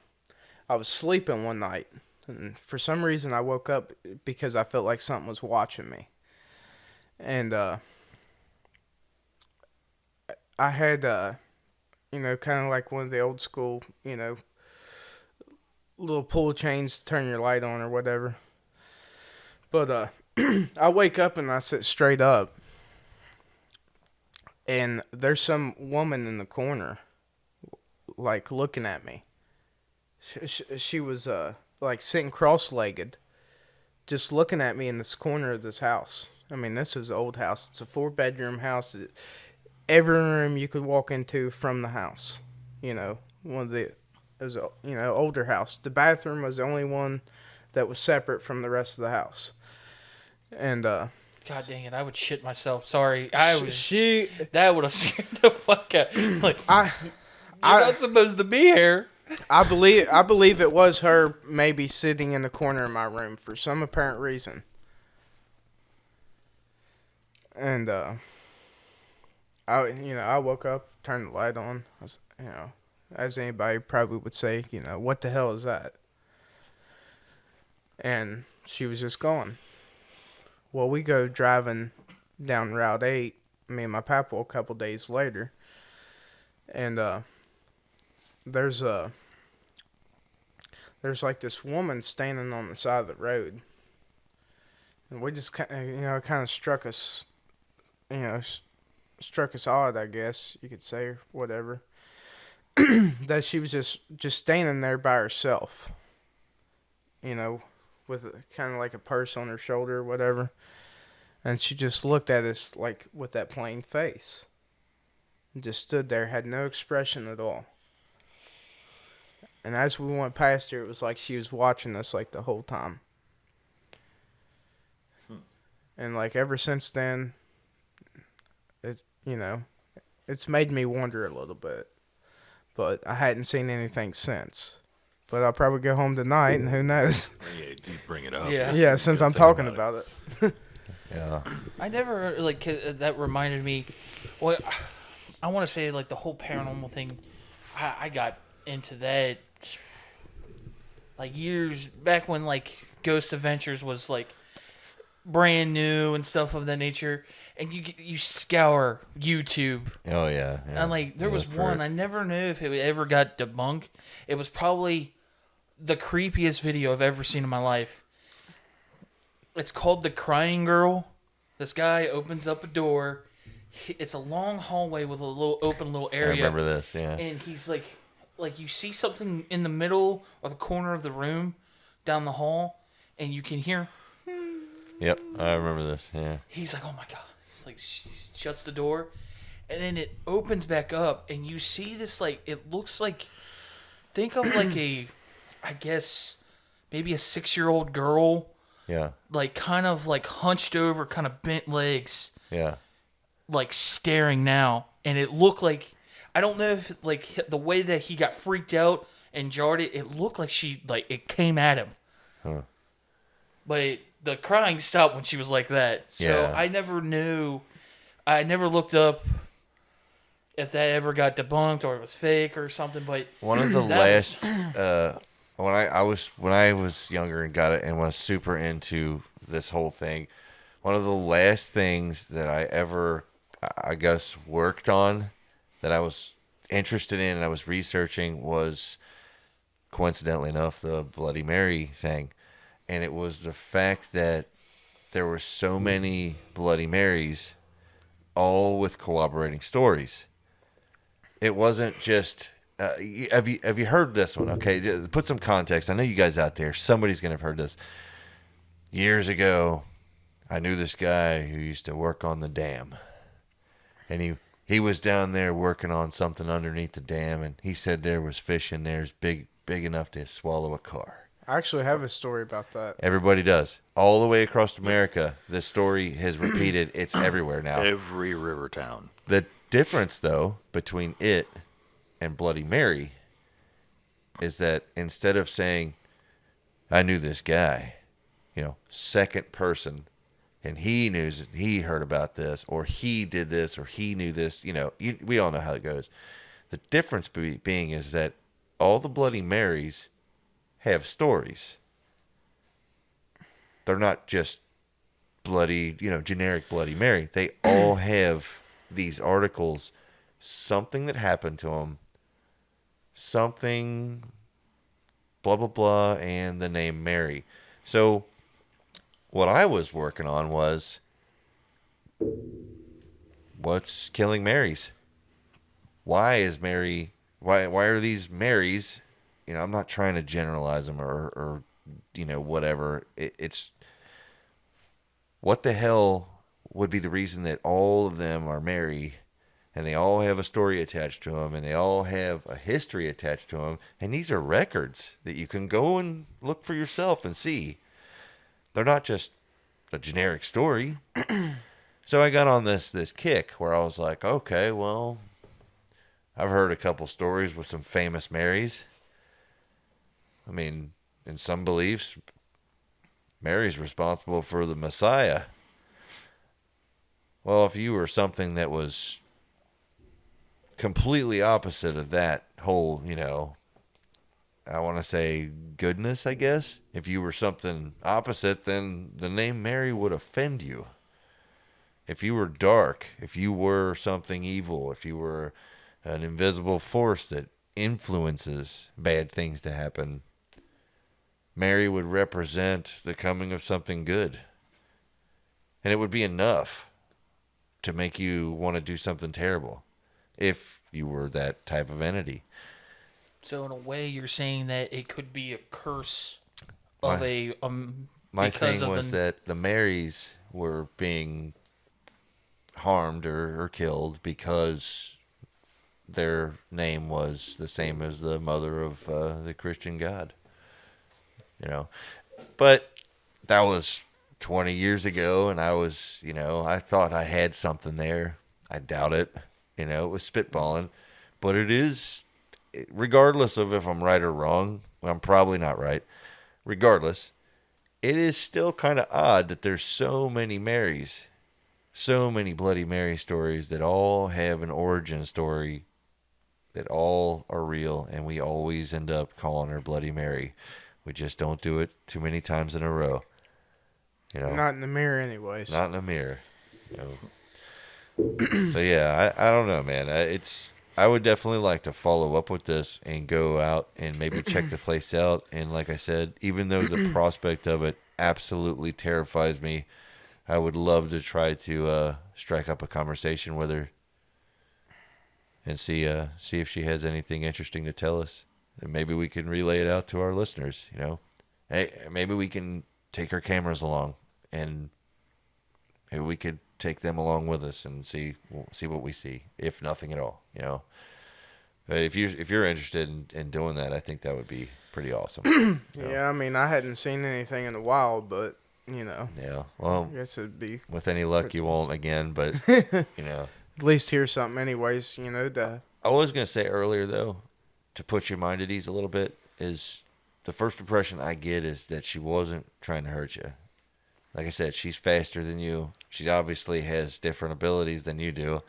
was sleeping one night, and for some reason I woke up because I felt like something was watching me. And I had kind of like one of the old school, little pull chains to turn your light on or whatever. But I wake up and I sit straight up, and there's some woman in the corner, like looking at me. She was like sitting cross-legged, just looking at me in this corner of this house. I mean, this is an old house. It's a 4-bedroom house. Every room you could walk into from the house. It was a, older house. The bathroom was the only one that was separate from the rest of the house. And God dang it! I would shit myself. Sorry, that would have scared the fuck out. Like you're not supposed to be here. I believe it was her maybe sitting in the corner of my room for some apparent reason. And I woke up, turned the light on. I was, as anybody probably would say, what the hell is that? And she was just gone. Well, we go driving down Route 8, me and my papa, a couple days later, and there's like this woman standing on the side of the road, and we just kind of struck us odd, I guess you could say, or whatever, that she was just standing there by herself, with kind of like a purse on her shoulder or whatever. And she just looked at us like with that plain face. And just stood there, had no expression at all. And as we went past her, it was like she was watching us like the whole time. And like ever since then, it's made me wonder a little bit. But I hadn't seen anything since. But I'll probably go home tonight, and who knows? Yeah, you bring it up. Yeah, since I'm talking about it. Yeah. I never, that reminded me, well, I want to say, the whole paranormal thing, I got into that, years back when, Ghost Adventures was, brand new and stuff of that nature, and you scour YouTube. Oh, yeah. And, there was one, I never knew if it ever got debunked. It was probably the creepiest video I've ever seen in my life. It's called The Crying Girl. This guy opens up a door. It's a long hallway with a open little area. I remember this, yeah. And he's like you see something in the middle or the corner of the room down the hall, and you can hear. Yep, I remember this, yeah. He's like, oh my God. He's shuts the door, and then it opens back up, and you see this, it looks like, think of I guess, maybe a 6-year-old girl. Yeah. Kind of hunched over, kind of bent legs. Yeah. Staring now. And it looked like, I don't know if, the way that he got freaked out and jarred it, it looked like it came at him. Huh. But the crying stopped when she was like that. So yeah. I never knew, I never looked up if that ever got debunked or it was fake or something. But one of the last, when I was younger and got it and was super into this whole thing, one of the last things that I ever, I guess, worked on that I was interested in and I was researching was, coincidentally enough, the Bloody Mary thing. And it was the fact that there were so many Bloody Marys, all with corroborating stories. It wasn't just... have you heard this one? Okay, put some context. I know you guys out there, somebody's going to have heard this. Years ago, I knew this guy who used to work on the dam. And he was down there working on something underneath the dam, and he said there was fish in there big enough to swallow a car. I actually have a story about that. Everybody does. All the way across America, this story has repeated. It's everywhere now. Every river town. The difference, though, between it and Bloody Mary is that instead of saying, I knew this guy, second person, and he heard about this, or he did this, or he knew this, we all know how it goes. The difference being is that all the Bloody Marys have stories. They're not just bloody, generic Bloody Mary. They all have these articles, something that happened to them, something, blah, blah, blah, and the name Mary. So what I was working on was, what's killing Marys? Why is Mary, why are these Marys, I'm not trying to generalize them or whatever. It's, what the hell would be the reason that all of them are Mary, and they all have a story attached to them, and they all have a history attached to them, and these are records that you can go and look for yourself and see. They're not just a generic story. So I got on this kick where I was like, okay, well, I've heard a couple stories with some famous Marys. I mean, in some beliefs, Mary's responsible for the Messiah. Well, if you were something that was completely opposite of that whole, I want to say goodness, I guess. If you were something opposite, then the name Mary would offend you. If you were dark, if you were something evil, if you were an invisible force that influences bad things to happen, Mary would represent the coming of something good. And it would be enough to make you want to do something terrible if you were that type of entity. So in a way, you're saying that it could be a curse of my thing was that the Marys were being harmed or killed because their name was the same as the mother of the Christian God. But that was 20 years ago, and I was, I thought I had something there. I doubt it. It was spitballing. But it is, regardless of if I'm right or wrong, I'm probably not right. Regardless, it is still kind of odd that there's so many Marys, so many Bloody Mary stories that all have an origin story, that all are real, and we always end up calling her Bloody Mary. We just don't do it too many times in a row. Not in the mirror anyways. Not in the mirror. So yeah, I don't know, man. I would definitely like to follow up with this and go out and maybe check the place out. And like I said, even though the prospect of it absolutely terrifies me, I would love to try to strike up a conversation with her and see if she has anything interesting to tell us. And maybe we can relay it out to our listeners. Hey, maybe we can take our cameras along, and maybe we could take them along with us and see what we see, if nothing at all. But if you're interested in doing that, I think that would be pretty awesome. Yeah, I mean, I hadn't seen anything in a while, but Yeah, well, I guess it'd be with any luck you won't again, but at least hear something anyways. I was gonna say earlier though, to put your mind at ease a little bit, is the first impression I get is that she wasn't trying to hurt you. Like I said, she's faster than you. She obviously has different abilities than you do.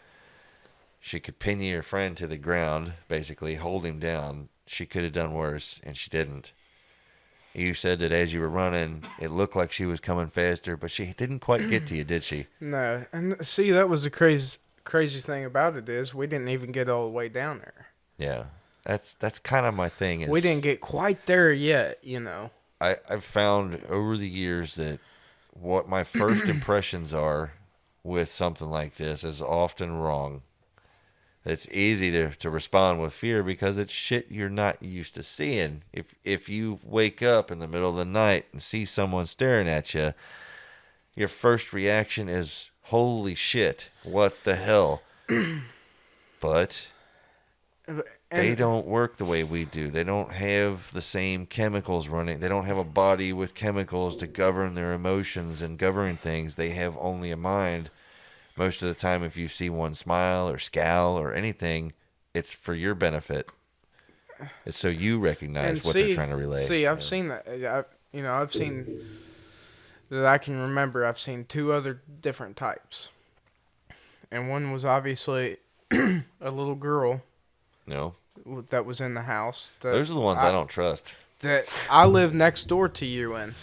She could pin your friend to the ground, basically hold him down. She could have done worse, and she didn't. You said that as you were running, it looked like she was coming faster, but she didn't quite get to you, did she? No, and see, that was the crazy thing about it is we didn't even get all the way down there. Yeah. That's kind of my thing. We didn't get quite there yet, I've found over the years that what my first impressions are with something like this is often wrong. It's easy to respond with fear because it's shit you're not used to seeing. If you wake up in the middle of the night and see someone staring at you, your first reaction is, holy shit, what the hell? But they don't work the way we do. They don't have the same chemicals running. They don't have a body with chemicals to govern their emotions and govern things. They have only a mind. Most of the time, if you see one smile or scowl or anything, it's for your benefit. It's so you recognize And what they're trying to relay. See, I've seen that. I've seen that I can remember. I've seen 2 other different types, and one was obviously a little girl. No. That was in the house. Those are the ones I don't trust. That I live next door to you in.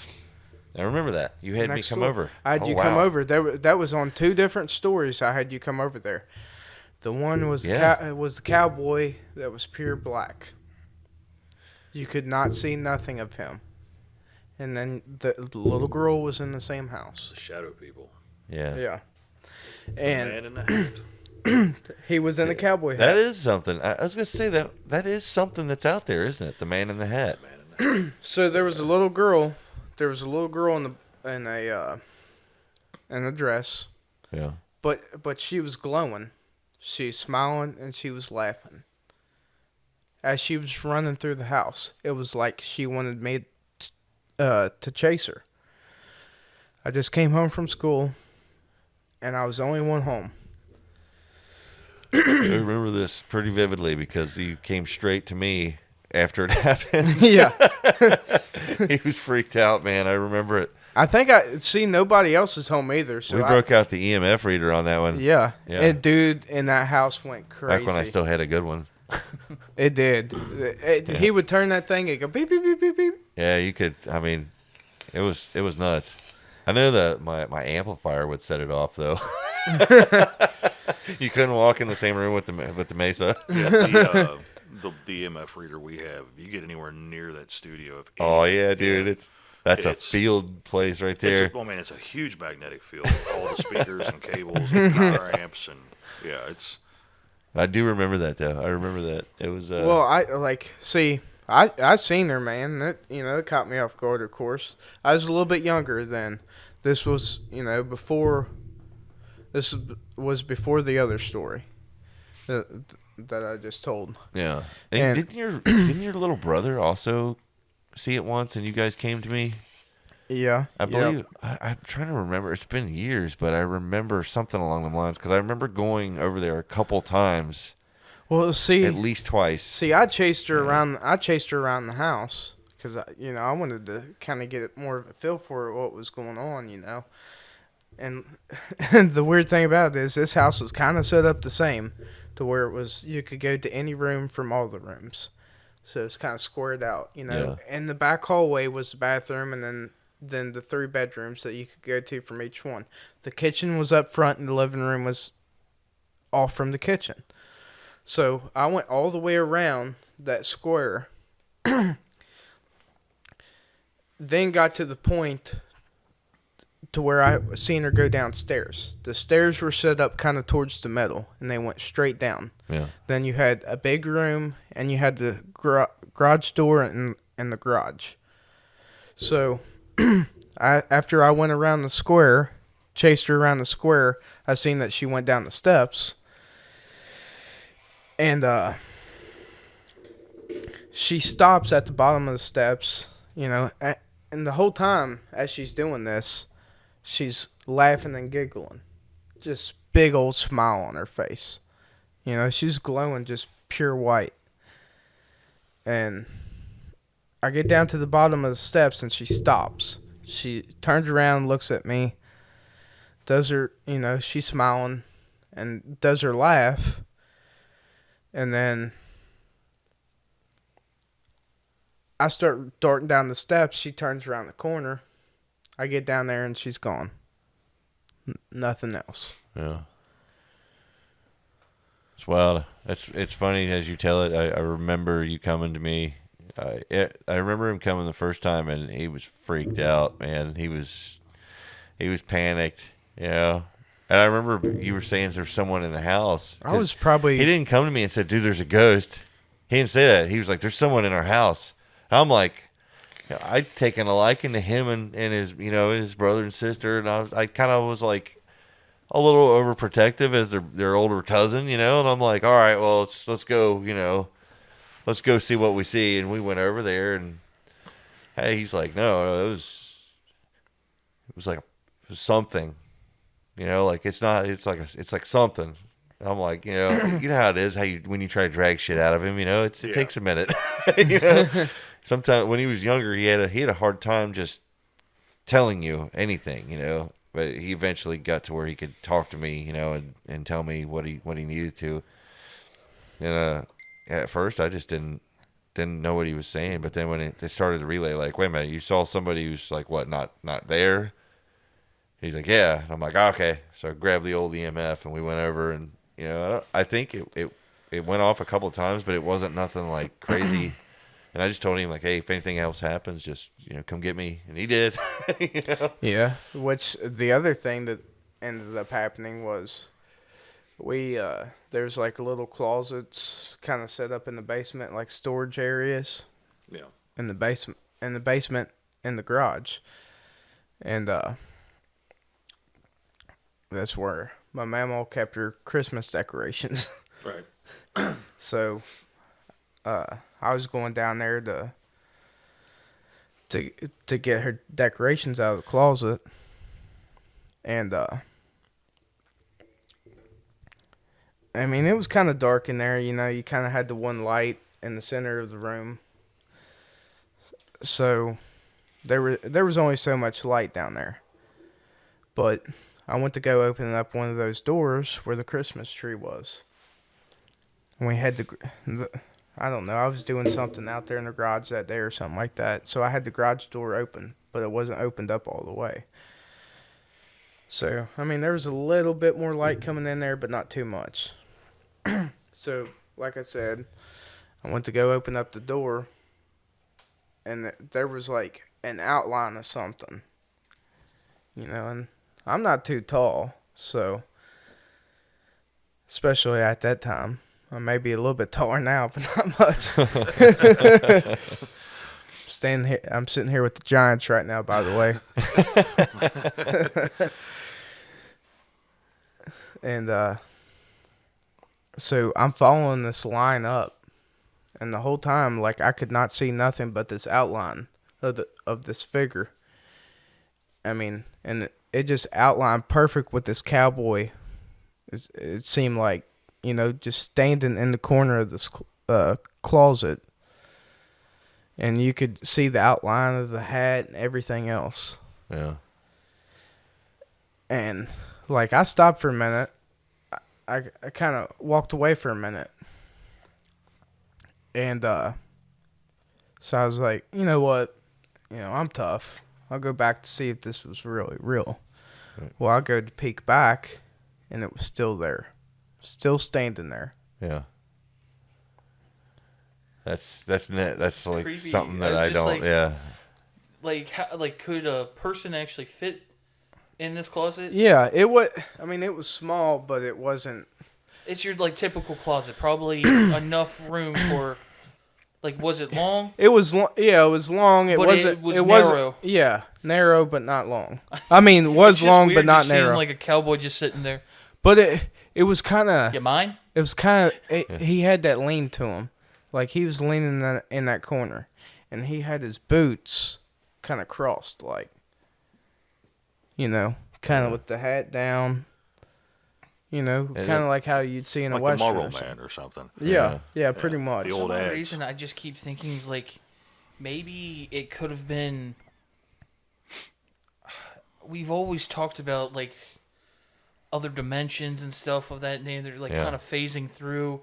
I remember that. You had me come over. I had you come over. That was on 2 different stories. I had you come over there. The one was was the cowboy that was pure black. You could not see nothing of him. And then the little girl was in the same house. The shadow people. Yeah. Yeah. And Man in the hat. he was in a cowboy hat. That is something. I was gonna say that is something that's out there, isn't it? The man in the hat. So there was a little girl. There was a little girl in a dress. Yeah. But she was glowing. She was smiling and she was laughing. As she was running through the house, it was like she wanted me to chase her. I just came home from school, and I was the only one home. I remember this pretty vividly because you came straight to me after it happened. Yeah. He was freaked out, man. I remember it. I think nobody else is home either. So we broke out the EMF reader on that one. Yeah. And dude in that house went crazy. Back when I still had a good one. It did. He would turn that thing and go beep, beep, beep, beep, beep. Yeah, you could. I mean, it was nuts. I know that my amplifier would set it off though. You couldn't walk in the same room with the Mesa. Yeah, the EMF reader we have. If you get anywhere near that studio, oh yeah, dude, that's a field place right there. It's a huge magnetic field. All the speakers and cables and power amps and I do remember that though. I remember that it was. Well, I seen her, man. It caught me off guard. Of course, I was a little bit younger then. This was before. This was before the other story that I just told. Yeah, and didn't your little brother also see it once, and you guys came to me? Yeah, I believe. Yep. I'm trying to remember. It's been years, but I remember something along the lines because I remember going over there a couple times. Well, see, at least twice. See, I chased her around. I chased her around the house because I wanted to kind of get more of a feel for what was going on, And the weird thing about it is this house was kind of set up the same to where it was you could go to any room from all the rooms. So it's kind of squared out, Yeah. And the back hallway was the bathroom and then the 3 bedrooms that you could go to from each one. The kitchen was up front and the living room was off from the kitchen. So I went all the way around that square, then got to the point to where I seen her go downstairs. The stairs were set up kind of towards the middle, and they went straight down. Yeah. Then you had a big room, and you had the garage door and the garage. So after I went around the square, chased her around the square, I seen that she went down the steps. And she stops at the bottom of the steps, and the whole time as she's doing this, she's laughing and giggling. Just big old smile on her face. She's glowing just pure white. And I get down to the bottom of the steps and she stops. She turns around, looks at me, does her, she's smiling and does her laugh. And then I start darting down the steps. She turns around the corner. I get down there and she's gone. Nothing else. Yeah. It's wild. It's funny as you tell it. I remember you coming to me. I remember him coming the first time and he was freaked out, man. He was panicked, And I remember you were saying there's someone in the house. I was probably... He didn't come to me and said, dude, there's a ghost. He didn't say that. He was like, there's someone in our house. And I'm like, I'd taken a liking to him and his, his brother and sister. And I kind of was like a little overprotective as their older cousin, And I'm like, all right, well, let's go, let's go see what we see. And we went over there and, hey, he's like, no, it was like something. Like it's not. It's like something. And I'm like, you know how it is, when you try to drag shit out of him, it takes a minute. Sometimes when he was younger, he had a hard time just telling you anything, but he eventually got to where he could talk to me, and tell me what he needed to. And at first I just didn't know what he was saying, but then when they started to relay, like, wait a minute, you saw somebody who's like, what, not there? He's like, yeah. And I'm like, okay. So I grabbed the old EMF and we went over, and I think it went off a couple of times, but it wasn't nothing like crazy. And I just told him, like, hey, if anything else happens, just come get me. And he did. Yeah. Which the other thing that ended up happening was there's like little closets kind of set up in the basement, like storage areas. Yeah. In the basement, in the garage, and that's where my mama kept her Christmas decorations. Right. So, I was going down there to get her decorations out of the closet, and I mean, it was kind of dark in there. You kind of had the one light in the center of the room, so there was only so much light down there. But I went to go open up one of those doors where the Christmas tree was. And we had I don't know, I was doing something out there in the garage that day or something like that. So I had the garage door open, but it wasn't opened up all the way. So, I mean, there was a little bit more light coming in there, but not too much. So, like I said, I went to go open up the door, and there was like an outline of something. And I'm not too tall, so, especially at that time. I may be a little bit taller now, but not much. I'm sitting here with the Giants right now, by the way. And so I'm following this line up, and the whole time, like, I could not see nothing but this outline of this figure. I mean, and it just outlined perfect with this cowboy. It seemed like, just standing in the corner of this closet, and you could see the outline of the hat and everything else. Yeah. And like, I stopped for a minute. I kind of walked away for a minute, and so I was like, you know what, I'm tough. I'll go back to see if this was really real. Right. Well, I go to peek back, and it was still there. Still standing there. Yeah. That's like creepy. Something that I don't. Yeah. Like, could a person actually fit in this closet? Yeah, it was. I mean, it was small, but it wasn't. It's your typical closet, probably enough room for. Like, was it long? It was yeah, it was long. It wasn't. It was narrow. Yeah, narrow but not long. I mean, was long but not narrow. Like a cowboy just sitting there. But it was kind of. You mind? It was kind of. He had that lean to him, like he was leaning in that corner, and he had his boots kind of crossed, like. Kind of with the hat down. Kind of like how you'd see in a western. Like the Marlboro Man or something. Yeah, pretty much. The old For some ads. reason, I just keep thinking, like, maybe it could have been. We've always talked about, like, other dimensions and stuff of that name. They're, like, kind of phasing through.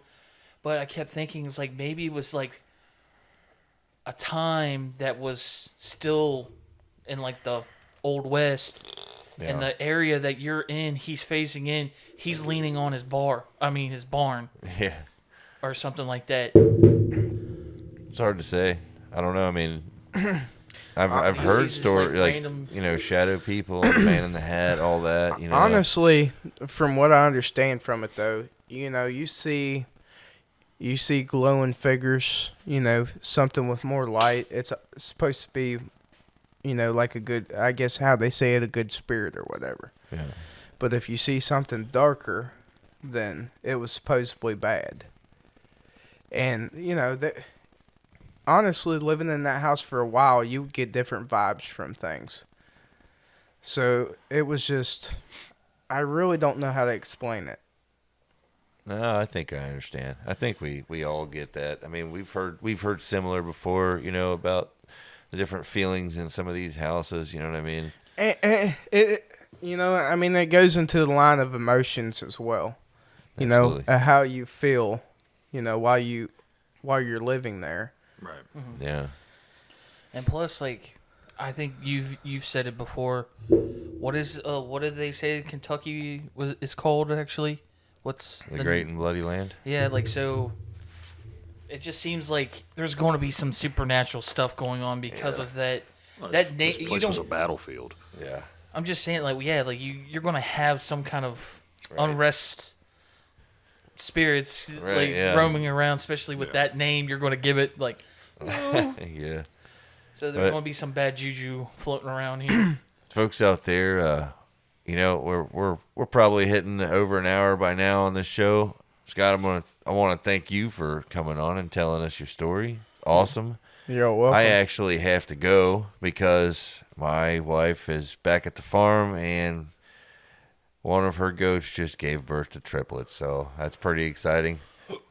But I kept thinking, it's like, maybe it was, like, a time that was still in, like, the Old West. Yeah. And the area that you're in, he's phasing in. He's leaning on his barn. Yeah. Or something like that. It's hard to say. I don't know. I mean, I've heard stories like shadow people, the man in the hat, all that. Honestly, from what I understand from it, though, you see glowing figures. Something with more light. It's supposed to be. Like a good, I guess how they say it, a good spirit or whatever. Yeah. But if you see something darker, then it was supposedly bad. And, honestly, living in that house for a while, you would get different vibes from things. So it was just, I really don't know how to explain it. No, I think I understand. I think we all get that. I mean, we've heard similar before, about the different feelings in some of these houses. You know what I mean? It goes into the line of emotions as well. Absolutely. How you feel, while you're living there. Right. Mm-hmm. Yeah. And plus, like, I think you've said it before. What did they say Kentucky is called actually? What's the great and bloody land? Yeah, like, so it just seems like there's going to be some supernatural stuff going on because of that. Well, that this place was a battlefield. Yeah. I'm just saying, like, you're going to have some kind of unrest spirits roaming around, especially with that name. You're going to give it like, yeah. So there's going to be some bad juju floating around here. Folks out there, we're probably hitting over an hour by now on this show. Scott, I want to thank you for coming on and telling us your story. Awesome. You're welcome. I actually have to go because my wife is back at the farm and one of her goats just gave birth to triplets, so that's pretty exciting.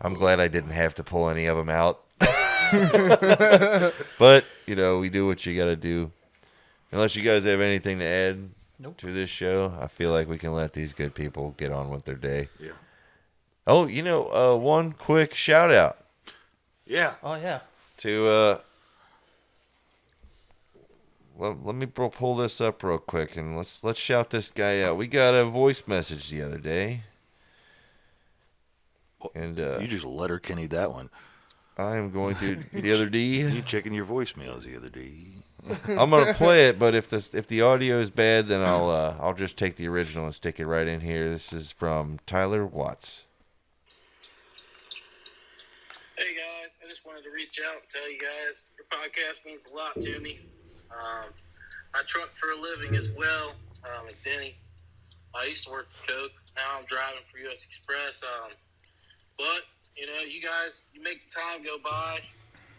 I'm glad I didn't have to pull any of them out. But, we do what you got to do. Unless you guys have anything to add to this show, I feel like we can let these good people get on with their day. Yeah. Oh, one quick shout out. Yeah. Oh, yeah. To, let me pull this up real quick and let's shout this guy out. We got a voice message the other day. And you just letter Kenny that one. I am going to the other D. You checking your voicemails the other day. I'm gonna play it, but if the audio is bad, then I'll just take the original and stick it right in here. This is from Tyler Watts. Hey guys, I just wanted to reach out and tell you guys your podcast means a lot to me. I truck for a living as well, at Denny. I used to work for Coke. Now I'm driving for U.S. Express. But you guys, you make the time go by,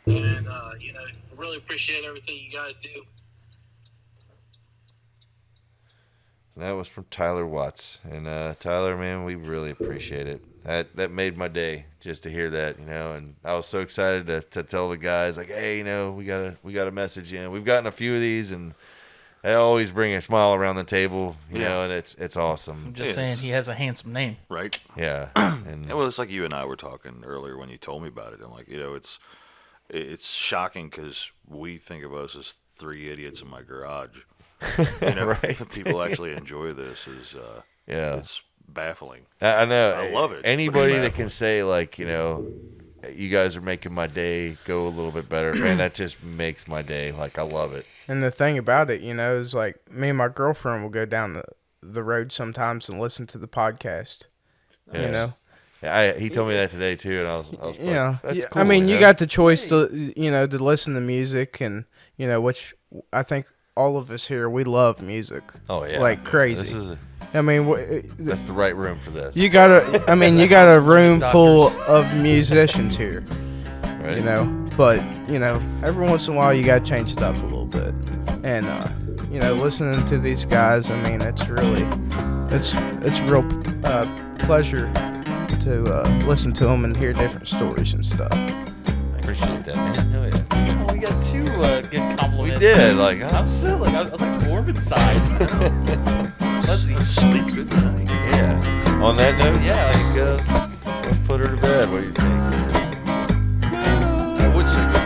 and I really appreciate everything you guys do. That was from Tyler Watts, and Tyler, man, we really appreciate it. That made my day just to hear that, and I was so excited to tell the guys, like, hey, we got a message in. We've gotten a few of these, and they always bring a smile around the table, you know, and it's awesome. I'm just saying he has a handsome name. Right? Yeah. And well, it's like you and I were talking earlier when you told me about it. I'm like, it's shocking because we think of us as three idiots in my garage. Right. That people actually enjoy this is it's baffling. I know. I love it. Anybody that can say, like, you guys are making my day go a little bit better, man, that just makes my day. Like, I love it. And the thing about it, is like me and my girlfriend will go down the road sometimes and listen to the podcast. Yeah. He told me that today too, and I was like, that's cool. I mean, you got the choice to to listen to music, and which I think all of us here, we love music. Oh yeah, like crazy. This is that's the right room for this. You got a room full of musicians here. Right. But every once in a while you gotta change it up a little bit, and listening to these guys, I mean, it's a real pleasure to listen to them and hear different stories and stuff. I appreciate that, man. Hell yeah. Oh, we got two good compliments. We did, like, I'm still like, I'm like warm inside. Let's see. Sleep good night. Yeah. On that note, Yeah. I think let's put her to bed. What do you think? I would say good